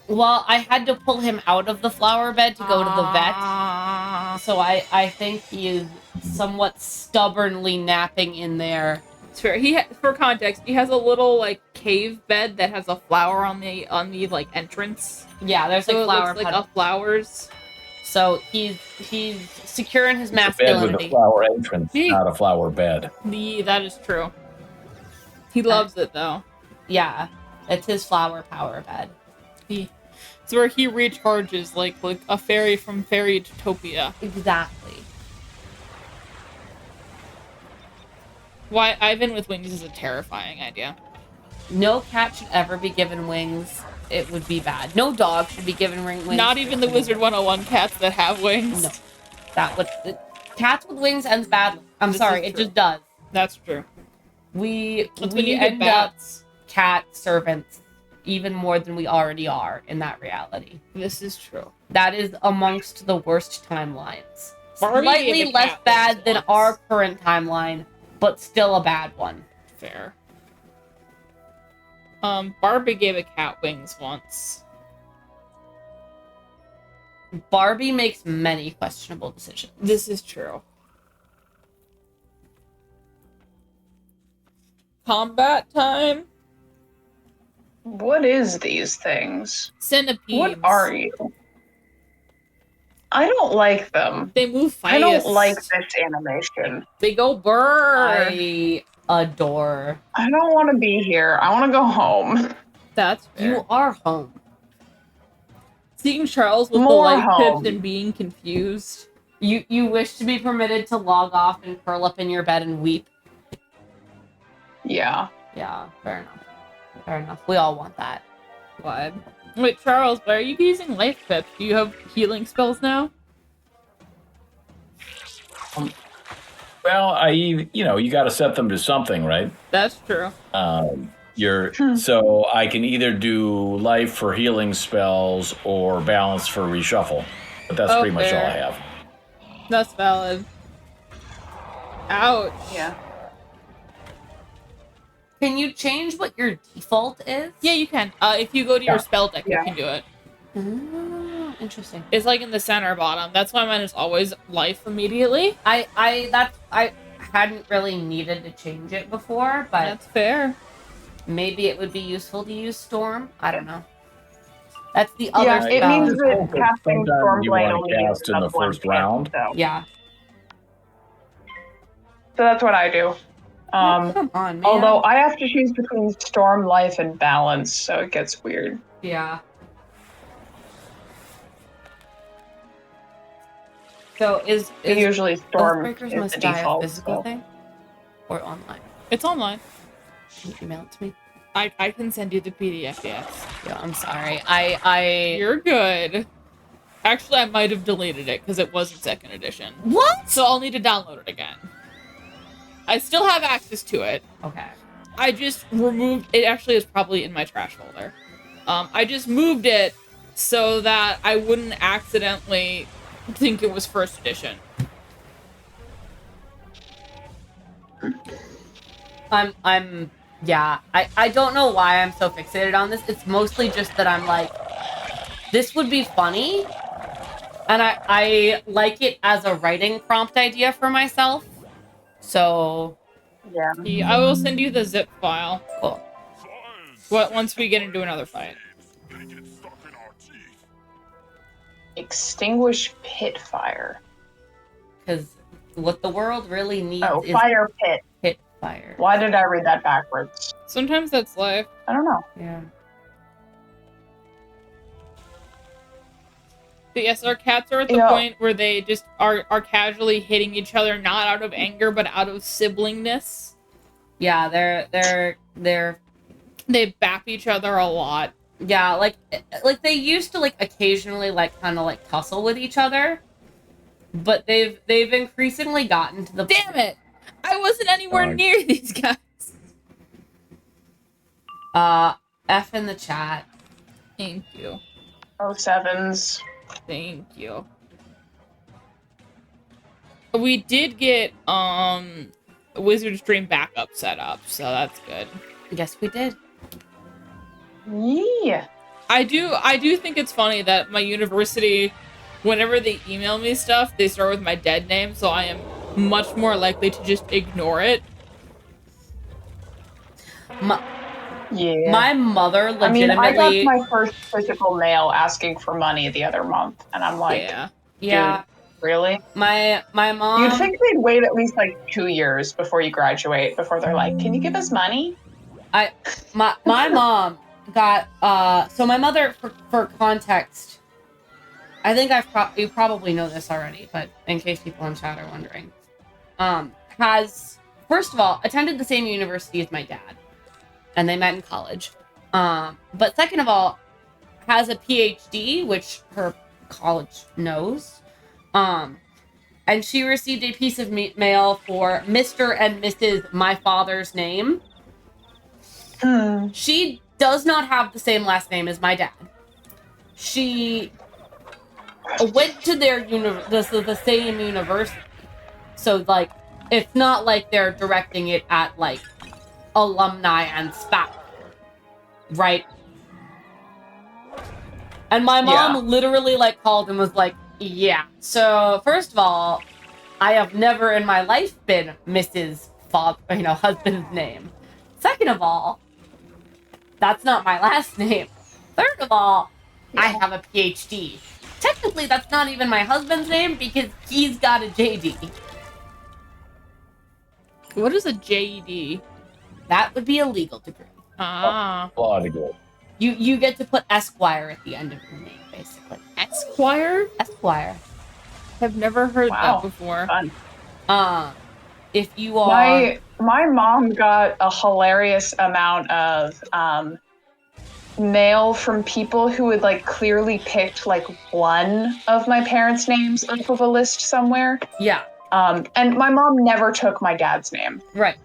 Well, I had to pull him out of the flower bed to go to the vet. So I think he is somewhat stubbornly napping in there That's fair. For context, he has a little like cave bed that has a flower on the like entrance. Yeah, there's So like it flower looks like a flowers. So he's secure in his It's a bed with a masculinity. flower entrance, not a flower bed. That is true. He loves it though. Yeah, it's his flower power bed. It's where he recharges like a fairy from Fairytopia. Exactly. Why Ivan with wings is a terrifying idea. No cat should ever be given wings. It would be bad. No dog should be given wings. Not even the Wizard 101 cats that have wings. No. Cats with wings ends badly. I'm sorry, it just does. That's true. We when you end get up cat servants even more than we already are in that reality. This is true. That is amongst the worst timelines. Barbie Slightly gave a less cat bad wings than once. our current timeline, but still a bad one. Fair. Barbie gave a cat wings once. Barbie makes many questionable decisions. This is true. Combat time? What is these things? Centipedes. What are you? I don't like them. They move fast. I don't like this animation. They go burr. I adore. I don't want to be here. I want to go home. That's fair. You are home. Seeing Charles with More the light home. pips and being confused. You wish to be permitted to log off and curl up in your bed and weep. Yeah. Yeah, fair enough. Fair enough. We all want that. What? Wait, Charles, why are you using life pips? Do you have healing spells now? Well, you got to set them to something, right? That's true. So I can either do life for healing spells or balance for reshuffle, but that's pretty much all I have. That's valid. Ouch. Yeah. Can you change what your default is? Yeah, you can. If you go to your spell deck, Yeah. you can do it. Interesting. It's like in the center bottom. That's why mine is always life immediately. I hadn't really needed to change it before, but That's fair. maybe it would be useful to use Storm. I don't know. That's the other Yeah, spell. it means that Sometimes casting you Stormblade wanna only cast uses in up the one first hit, round. So. Yeah. So that's what I do. Come on, man. Although I have to choose between Storm, Life, and Balance, so it gets weird. Yeah. So is Usually Storm Oathbreakers is must the die a default. physical So. thing? Or online? It's online. Can you email it to me? I can send you the PDF, yes. Yeah, I'm sorry. I You're good. Actually, I might have deleted it because it wasn't second edition. What? So I'll need to download it again. I still have access to it. Okay. I just removed it. Actually, is probably in my trash folder. I just moved it so that I wouldn't accidentally think it was first edition. Yeah, I don't know why I'm so fixated on this. It's mostly just that I'm like, this would be funny. And I like it as a writing prompt idea for myself. So, Yeah. I will send you the zip file. cool. Once we get into another fight. Extinguish pit fire. Because what the world really needs Oh, is fire pit. pit fire. Why did I read that backwards? Sometimes that's life. I don't know. Yeah. But yes, our cats are at the point where they just are casually hitting each other, not out of anger, but out of siblingness. Yeah, They bap each other a lot. yeah, like they used to like occasionally like kind of like tussle with each other, but they've increasingly gotten to the Damn it! I wasn't anywhere near these guys. F in the chat. Thank you. 07s. Thank you. We did get Wizard's Dream backup set up, so that's good. Yes, we did. Yeah. I do think it's funny that my university, whenever they email me stuff, they start with my dead name, so I am much more likely to just ignore it. My mother legitimately. I got my first physical mail asking for money the other month, and I'm like, yeah. Dude, really? My mom. You'd think they'd wait at least like 2 years before you graduate before they're like, "Can you give us money?" My mom got so my mother, for context, I think you probably know this already, but in case people in chat are wondering, has first of all attended the same university as my dad, and they met in college. But second of all, has a PhD, which her college knows. And she received a piece of mail for Mr. and Mrs. my father's name. She does not have the same last name as my dad. She went to the same university. So, like, it's not like they're directing it at, like, alumni and SPAC. Right? And my mom literally, like, called and was like, yeah. So, first of all, I have never in my life been Mrs. husband's name. Second of all, that's not my last name. Third of all, I have a PhD. Technically, that's not even my husband's name because he's got a JD. What is a JD? That would be a legal degree. Law degree. You get to put Esquire at the end of your name, basically. Esquire? Esquire. I've never heard that before. Fun. If you are... My mom got a hilarious amount of mail from people who had like clearly picked like one of my parents' names off of a list somewhere. Yeah. And my mom never took my dad's name. Right.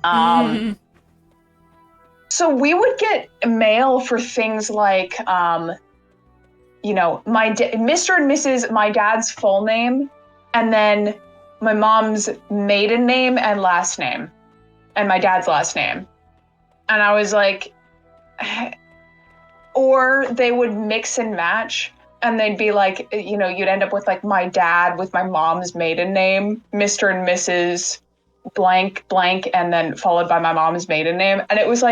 So we would get mail for things like, Mr. and Mrs. my dad's full name, and then my mom's maiden name and last name, and my dad's last name. And I was like, or they would mix and match, and they'd be like, you'd end up with like my dad with my mom's maiden name, Mr. and Mrs. blank, and then followed by my mom's maiden name. And it was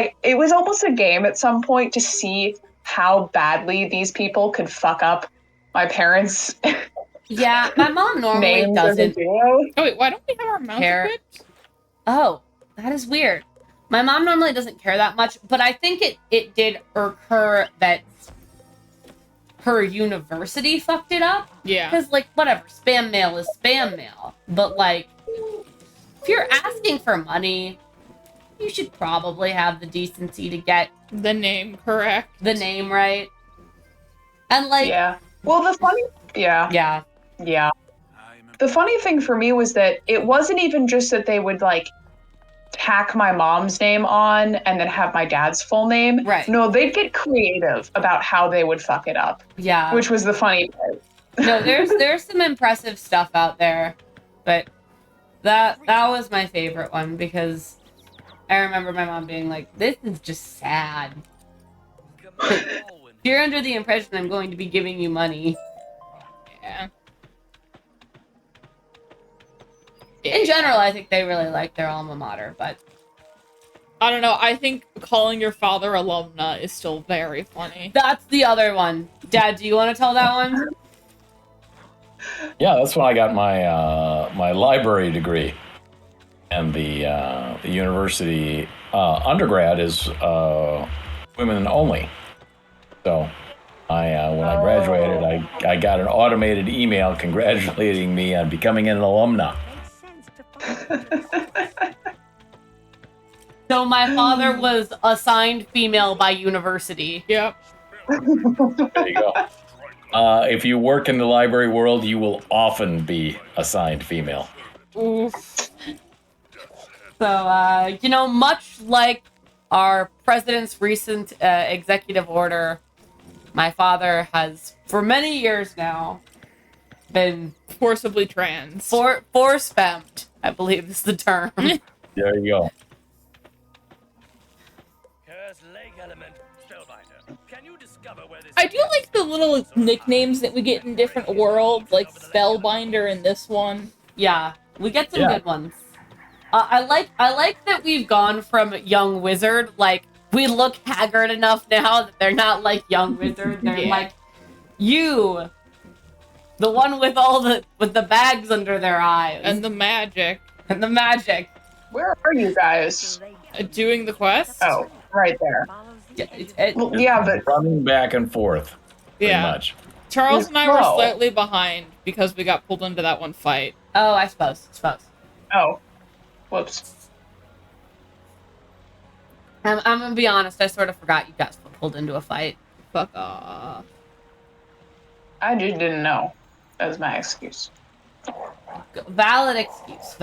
almost a game at some point to see how badly these people could fuck up my parents. Yeah, my mom normally doesn't. Oh wait, why don't we have our mount equipped? Oh, that is weird. My mom normally doesn't care that much, but I think it did irk her that her university fucked it up. Yeah. Because, like, whatever, spam mail is spam mail. But, like, if you're asking for money, you should probably have the decency to get the name correct. The name right. And, like... Yeah. Well, the funny... Yeah. The funny thing for me was that it wasn't even just that they would, like, tack my mom's name on and then have my dad's full name. Right. No, they'd get creative about how they would fuck it up. Yeah. Which was the funny part. No, there's some impressive stuff out there, but that was my favorite one because I remember my mom being like, "This is just sad. You're under the impression I'm going to be giving you money." Yeah. In general, I think they really like their alma mater, but I don't know. I think calling your father alumna is still very funny. That's the other one. Dad, do you want to tell that one? Yeah, that's when I got my my library degree, and the university undergrad is women only. So, when I graduated, I got an automated email congratulating me on becoming an alumna. So my father was assigned female by university. Yep. There you go. If you work in the library world, you will often be assigned female. Oof. So, much like our president's recent executive order, my father has, for many years now, been forcibly trans. Force-femmed, I believe is the term. There you go. I do like the little nicknames that we get in different worlds, like Spellbinder in this one. Yeah, we get some good ones. I like that we've gone from young wizard, like we look haggard enough now that they're not like young wizard. They're like, you, the one with the bags under their eyes And the magic. and the magic. Where are you guys? Doing the quest? Oh, right there. Well, yeah, but running back and forth. Pretty Yeah. much. Charles and I were Whoa. slightly behind because we got pulled into that one fight. Oh, I suppose. oh, whoops. I'm gonna be honest. I sort of forgot you guys pulled into a fight. Fuck off. I just didn't know. That was my excuse. Valid excuse.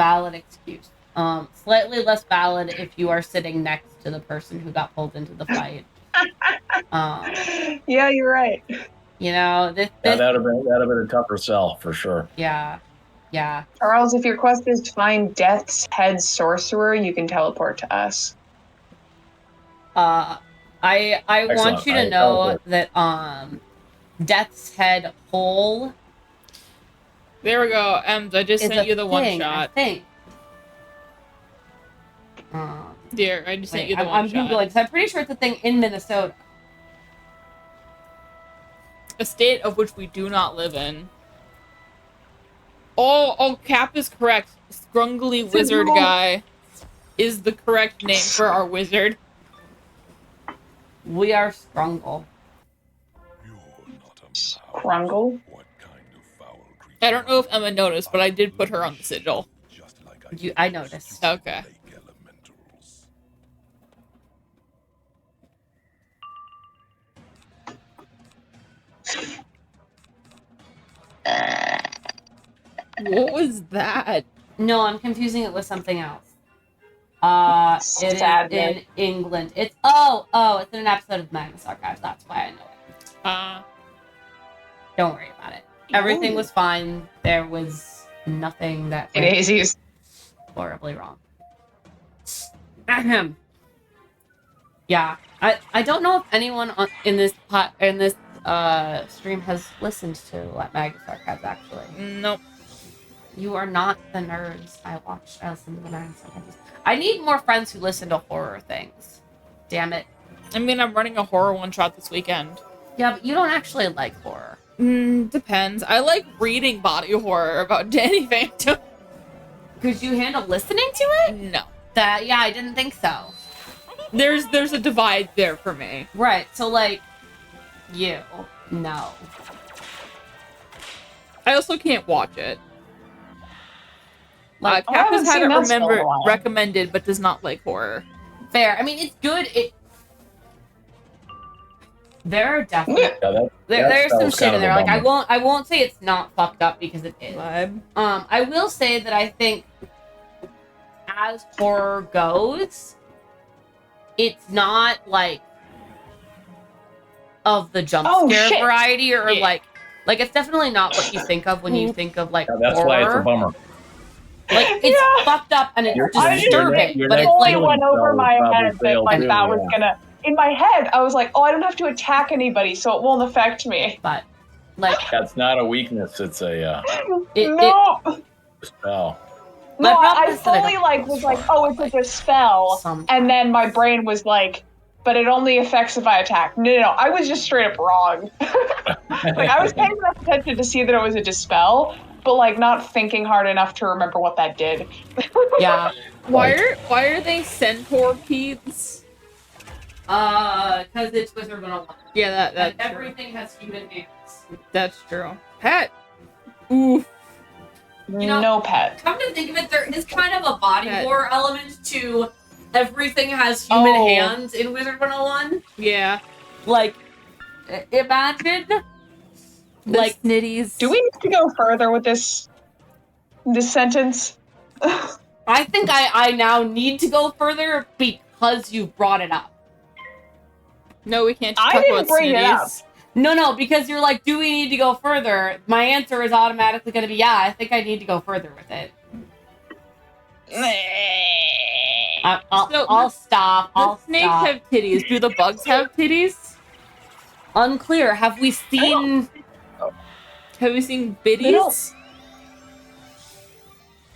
Slightly less valid if you are sitting next to the person who got pulled into the fight. Yeah, you're right. You know, this That'd have been a tougher sell for sure. yeah. Charles, if your quest is to find Death's Head Sorcerer, you can teleport to us. I want you to know that Death's Head Hole. There we go. Ems, I just sent you the one I shot. think. There, I just sent you the I'm one shot. Googling, 'cause I'm pretty sure it's a thing in Minnesota. A state of which we do not live in. Oh, Cap is correct. Scrungly Wizard Guy is the correct name for our wizard. We are Scrungle. Scrungle? I don't know if Emma noticed, but I did put her on the sigil. I noticed. Okay. What was that? No, I'm confusing it with something else. It is in England. It's it's in an episode of Magnus Archives. That's why I know it. Don't worry about it. Everything was fine. There was nothing that Daisies. horribly wrong. Ahem. Yeah, I don't know if anyone in this stream has listened to Magnus Archives. Actually, Nope. you are not the nerds. I listen to the Magnus Archives. I need more friends who listen to horror things. Damn it. I mean, I'm running a horror one-shot this weekend. Yeah, but you don't actually like horror. Depends. I like reading body horror about Danny Phantom. Could you handle listening to it? No. I didn't think so. There's a divide there for me. Right, so you. No. I also can't watch it. I Cap haven't has had seen it that for a while. recommended, but does not like horror. Fair. I mean, it's good. There are definitely there's some shit in there. I won't say it's not fucked up because it is. I will say that I think as horror goes, it's not of the jump scare variety or it's definitely not what you think of when you think of That's horror. why it's a bummer. It's fucked up and it's disturbing, but it's only went over my head that that was gonna. In my head, I was like, "Oh, I don't have to attack anybody, so it won't affect me." But that's not a weakness. It's a spell. No, I fully was like, "Oh, it's like a spell," and then my brain was like, "But it only affects if I attack." No, I was just straight up wrong. I was paying enough attention to see that it was a dispel, but not thinking hard enough to remember what that did. Yeah. Why are they centauripedes? Because it's Wizard 101. Yeah, that's everything has human hands. That's true. Pet. Oof. No pet. Come to think of it, there is kind of a body horror element to everything has human hands in Wizard 101. Yeah. Imagine snitties. Do we need to go further with this sentence? I think I now need to go further because you brought it up. No, we can't talk I didn't about bring it up. snitties. No, because you're like, do we need to go further? My answer is automatically going to be, yeah, I think I need to go further with it. I'll stop. The snakes have titties. Do the bugs have titties? Unclear. Have we seen biddies?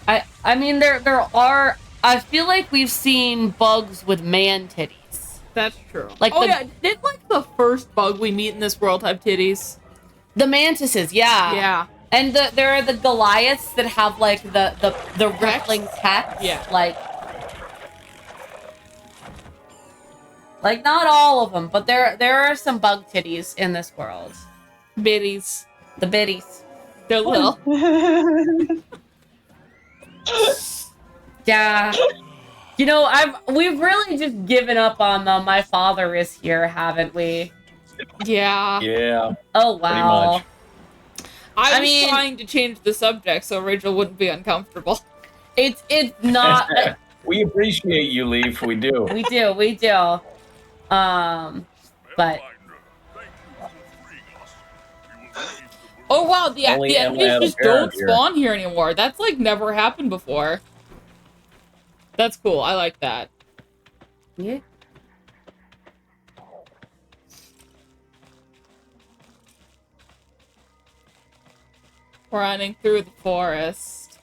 I mean, there are. I feel like we've seen bugs with man titties. That's true. Like did like the first bug we meet in this world have titties? The mantises, yeah. Yeah. And there are the Goliaths that have like the rippling pecs. Yeah. Like not all of them, but there are some bug titties in this world. Biddies. The biddies. They're little. Yeah. You know, we've really just given up on the My Father Is Here, haven't we? Yeah. Yeah. Oh wow. Pretty much. I was trying to change the subject so Rachel wouldn't be uncomfortable. It's not. We appreciate you, Leaf. We do. We do. But. Oh wow, the Only Emily had enemies a just don't parent here. spawn here anymore. That's like never happened before. That's cool. I like that. Yeah. Running through the forest.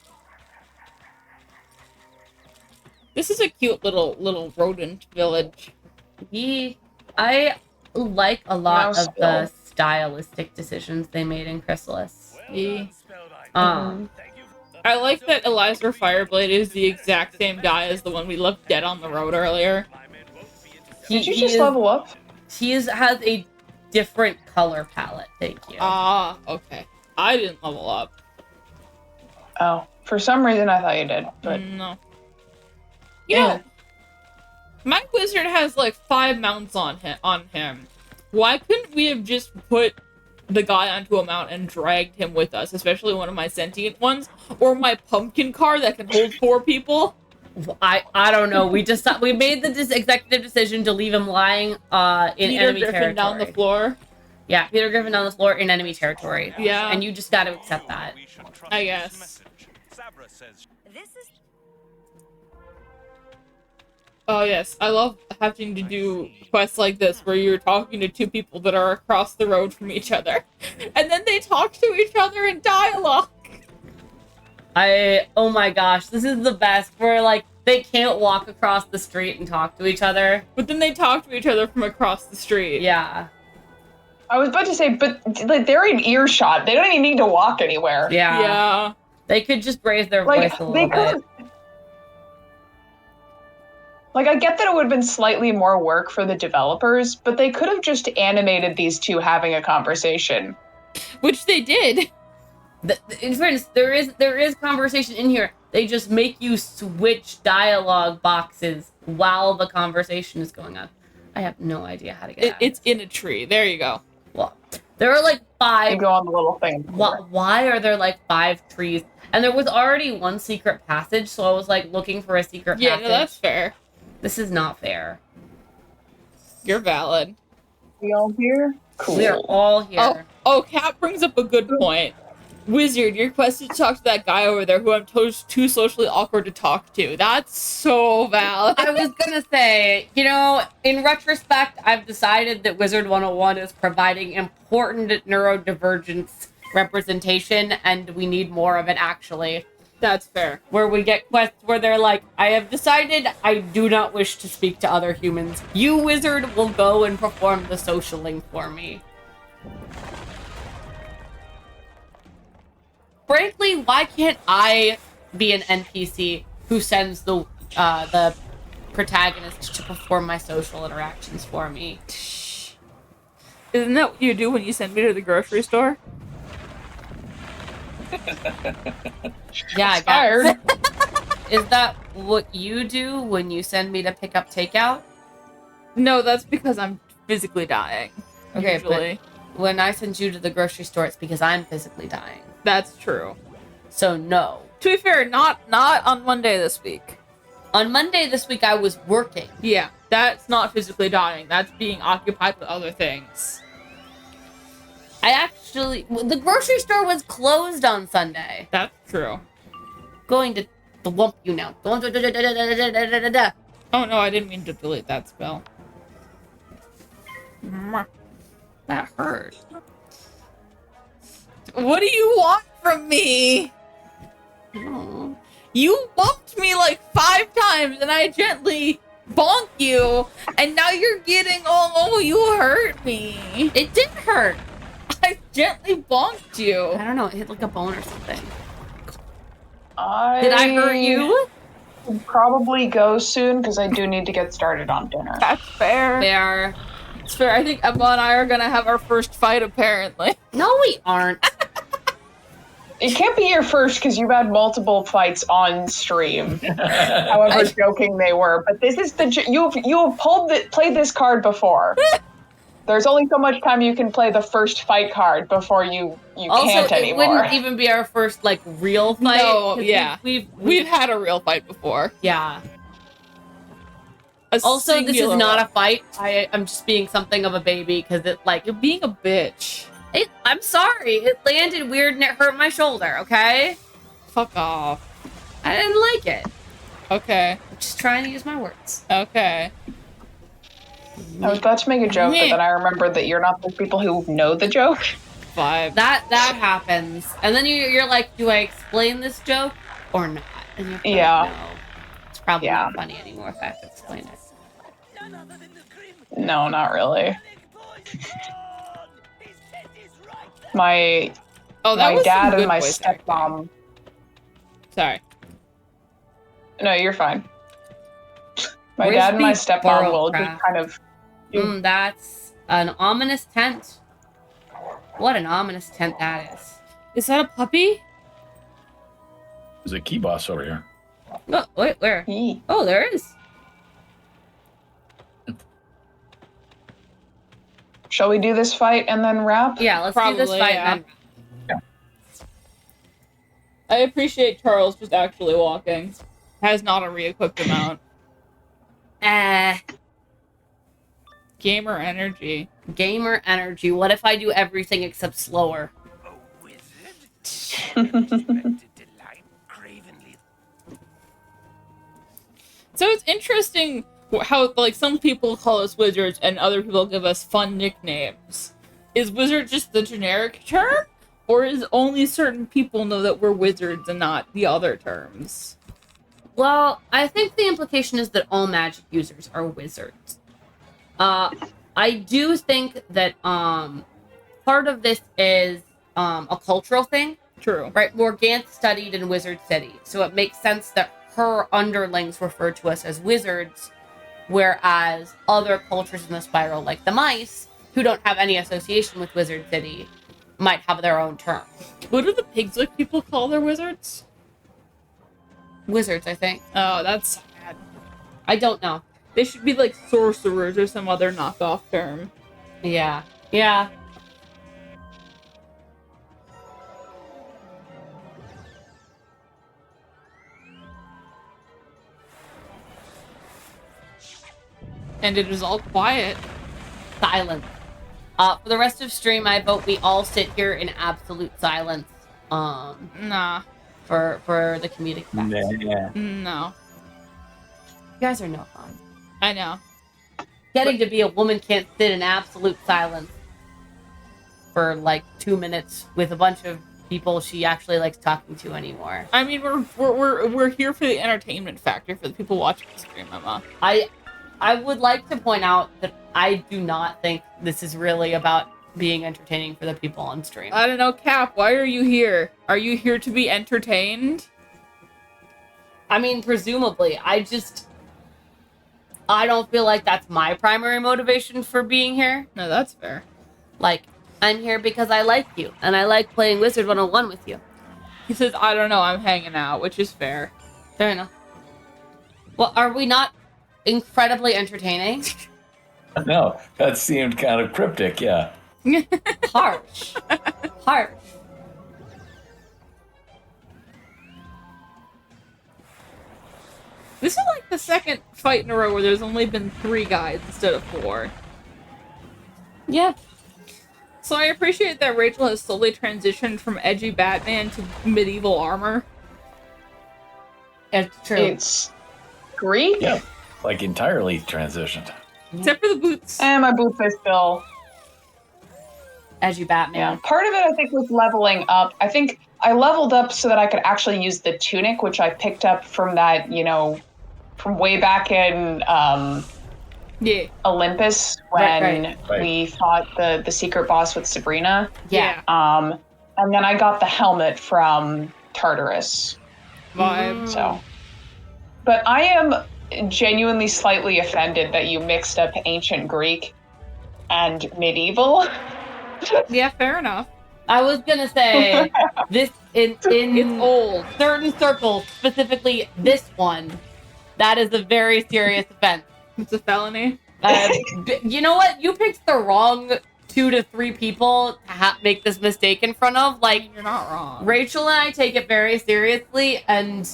This is a cute little rodent village. Yeah. I like a lot of the stylistic decisions they made in Chrysalis. Yeah. I like that Eliza Fireblade is the exact same guy as the one we left dead on the road earlier. Did you just level up? He has a different color palette, thank you. Ah, okay. I didn't level up. Oh, for some reason I thought you did, but no. You know, my wizard has like 5 mounts on him. Why couldn't we have just put the guy onto a mount and dragged him with us, especially one of my sentient ones, or my pumpkin car that can hold 4 people? I don't know. We made the executive decision to leave him lying in enemy territory. Down the floor. Yeah, Peter Griffin down the floor in enemy territory. Yeah, and you just got to accept that. I guess. Oh yes, I love having to do quests like this where you're talking to 2 people that are across the road from each other, and then they talk to each other in dialogue. Oh my gosh, this is the best. Where like they can't walk across the street and talk to each other, but then they talk to each other from across the street. Yeah. I was about to say, but like they're in earshot. They don't even need to walk anywhere. Yeah. Yeah. They could just raise their voice a little bit. Like, I get that it would have been slightly more work for the developers, but they could have just animated these 2 having a conversation. Which they did. In fairness, there is conversation in here. They just make you switch dialogue boxes while the conversation is going on. I have no idea how to get it. It's in a tree. There you go. Well, there are like 5. You go on the little thing. Why are there like 5 trees? And there was already one secret passage, so I was like looking for a secret passage. Yeah, no, that's fair. This is not fair. You're valid. We all here? Cool. We are all here. Oh, Kat brings up a good point. Wizard, your quest is to talk to that guy over there who I'm too socially awkward to talk to. That's so valid. I was gonna say, you know, in retrospect, I've decided that Wizard 101 is providing important neurodivergence representation, and we need more of it, actually. That's fair. Where we get quests where they're like, I have decided I do not wish to speak to other humans. You, Wizard, will go and perform the socialing for me. Frankly, why can't I be an NPC who sends the protagonist to perform my social interactions for me? Isn't that what you do when you send me to the grocery store? Yeah, I guess. Is that what you do when you send me to pick up takeout? No, that's because I'm physically dying. Okay, usually. But when I send you to the grocery store, it's because I'm physically dying. That's true. So no. To be fair, not on Monday this week. On Monday this week, I was working. Yeah, that's not physically dying. That's being occupied with other things. The grocery store was closed on Sunday. That's true. Going to thwomp you now. Oh no, I didn't mean to delete that spell. That hurt. What do you want from me? Oh. You bumped me like 5 times and I gently bonk you, and now you're getting you hurt me. It didn't hurt. I gently bonked you. I don't know. It hit like a bone or something. Did Did I hurt you? Probably go soon because I do need to get started on dinner. That's fair. Fair. It's fair. I think Emma and I are gonna have our first fight, apparently. No, we aren't. It can't be your first because you've had multiple fights on stream, however joking they were. But this is you've played this card before. There's only so much time you can play the first fight card before you can't anymore. It wouldn't even be our first like real fight. No, yeah, we've had a real fight before. Yeah. Also, this is not a fight. I'm just being something of a baby because it like you're being a bitch. I'm sorry. It landed weird and it hurt my shoulder. Okay. Fuck off. I didn't like it. Okay. I'm just trying to use my words. Okay. I was about to make a joke, but then I remembered that you're not the people who know the joke. Vibe. That happens, and then you're like, do I explain this joke or not? And you're like, no. It's probably not funny anymore if I have to explain it. No, not really. My dad and my stepmom. Sorry. No, you're fine. My dad and my stepmom will just kind of. That's an ominous tent. What an ominous tent that is. Is that a puppy? There's a key boss over here. Oh, wait, where? Oh, there is. Shall we do this fight and then wrap? Yeah, let's do this fight and then. I appreciate Charles just actually walking. Has not a re-equipped amount. Gamer energy. Gamer energy. What if I do everything except slower? A wizard? So it's interesting how, like, some people call us wizards and other people give us fun nicknames. Is wizard just the generic term? Or is only certain people know that we're wizards and not the other terms? Well, I think the implication is that all magic users are wizards. I do think that part of this is a cultural thing. True. Right? Morganthe studied in Wizard City, so it makes sense that her underlings refer to us as wizards, whereas other cultures in the spiral, like the mice, who don't have any association with Wizard City, might have their own term. What do the Pigslick people call their wizards? Wizards, I think. Oh, that's sad. I don't know. They should be like sorcerers or some other knockoff term. Yeah. Yeah. And it is all quiet. Silence. For the rest of stream, I vote we all sit here in absolute silence. Nah. For the comedic factor. No. You guys are no fun. I know. Getting to be a woman can't sit in absolute silence for like 2 minutes with a bunch of people she actually likes talking to anymore. I mean, we're here for the entertainment factor for the people watching the stream, Emma. I would like to point out that I do not think this is really about being entertaining for the people on stream. I don't know, Cap, why are you here? Are you here to be entertained? I mean, presumably. I don't feel like that's my primary motivation for being here. No, that's fair. Like, I'm here because I like you, and I like playing Wizard 101 with you. He says, I don't know, I'm hanging out, which is fair. Fair enough. Well, are we not incredibly entertaining? No, that seemed kind of cryptic, yeah. Harsh. Harsh. This is like the second fight in a row where there's only been 3 guys instead of 4. Yeah. So I appreciate that Rachel has slowly transitioned from edgy Batman to medieval armor. It's true. It's Greek? Yeah, like entirely transitioned. Except for the boots. And my boots are still edgy Batman. Yeah, part of it I think was leveling up. I think I leveled up so that I could actually use the tunic, which I picked up from that, from way back in Yeah. Olympus when Right. we fought the secret boss with Sabrina. Yeah. And then I got the helmet from Tartarus. Vibe. So, but I am genuinely slightly offended that you mixed up ancient Greek and medieval. Yeah, fair enough. I was gonna say this in It's old. certain circles, specifically this one, that is a very serious offense. It's a felony. You know what? You picked the wrong 2 to 3 people to make this mistake in front of. Like, You're not wrong. Rachel and I take it very seriously, and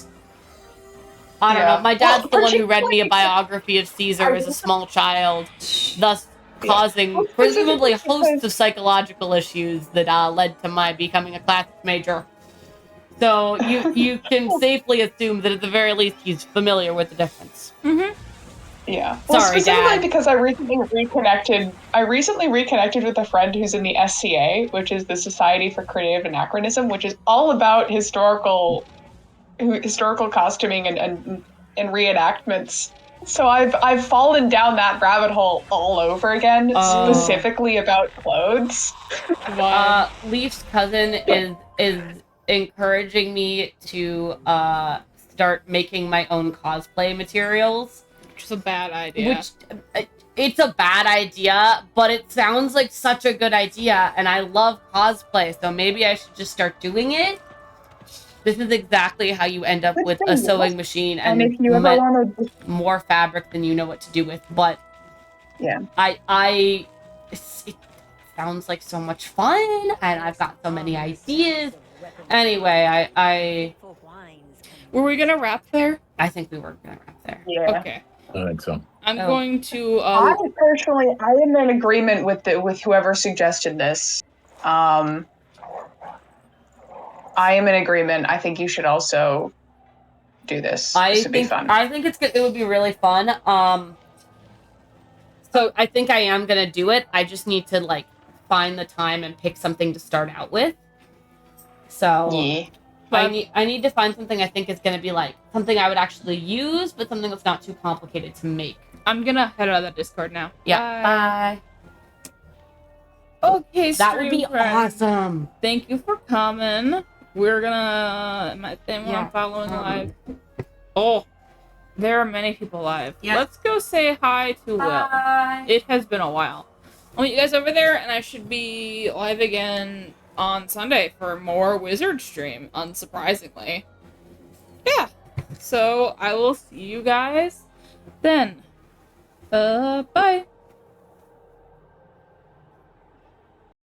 I don't know. My dad's the one who read me a biography of Caesar as a small child, thus causing presumably hosts of psychological issues that led to my becoming a classics major. So you can safely assume that at the very least he's familiar with the difference. Mm-hmm. Yeah. Well, Sorry, specifically Dad. because I recently reconnected with a friend who's in the SCA, which is the Society for Creative Anachronism, which is all about historical costuming and reenactments. So I've fallen down that rabbit hole all over again, specifically about clothes. Leaf's cousin is encouraging me to start making my own cosplay materials. Which is a bad idea. It's a bad idea, but it sounds like such a good idea, and I love cosplay, so maybe I should just start doing it. This is exactly how you end up with a sewing machine and if you ever want to, more fabric than you know what to do with. But yeah, it sounds like so much fun, and I've got so many ideas. Anyway, I were we gonna wrap there? I think we were gonna wrap there. yeah. Okay. I think so. I'm going to. I am in agreement with whoever suggested this. I am in agreement. I think you should also do this. This would be fun. I think it would be really fun. So I think I am gonna do it. I just need to like find the time and pick something to start out with. So yeah. I need to find something I think is gonna be like something I would actually use, but something that's not too complicated to make. I'm gonna head out of that Discord now. Yeah. Bye. Okay, That would be stream friends. awesome. Thank you for coming. We're gonna. I'm following live. Oh, there are many people live. Yeah. Let's go say hi to Bye. Will. It has been a while. I'll meet you guys over there, and I should be live again on Sunday for more Wizard stream, unsurprisingly. Yeah. So I will see you guys then. Bye.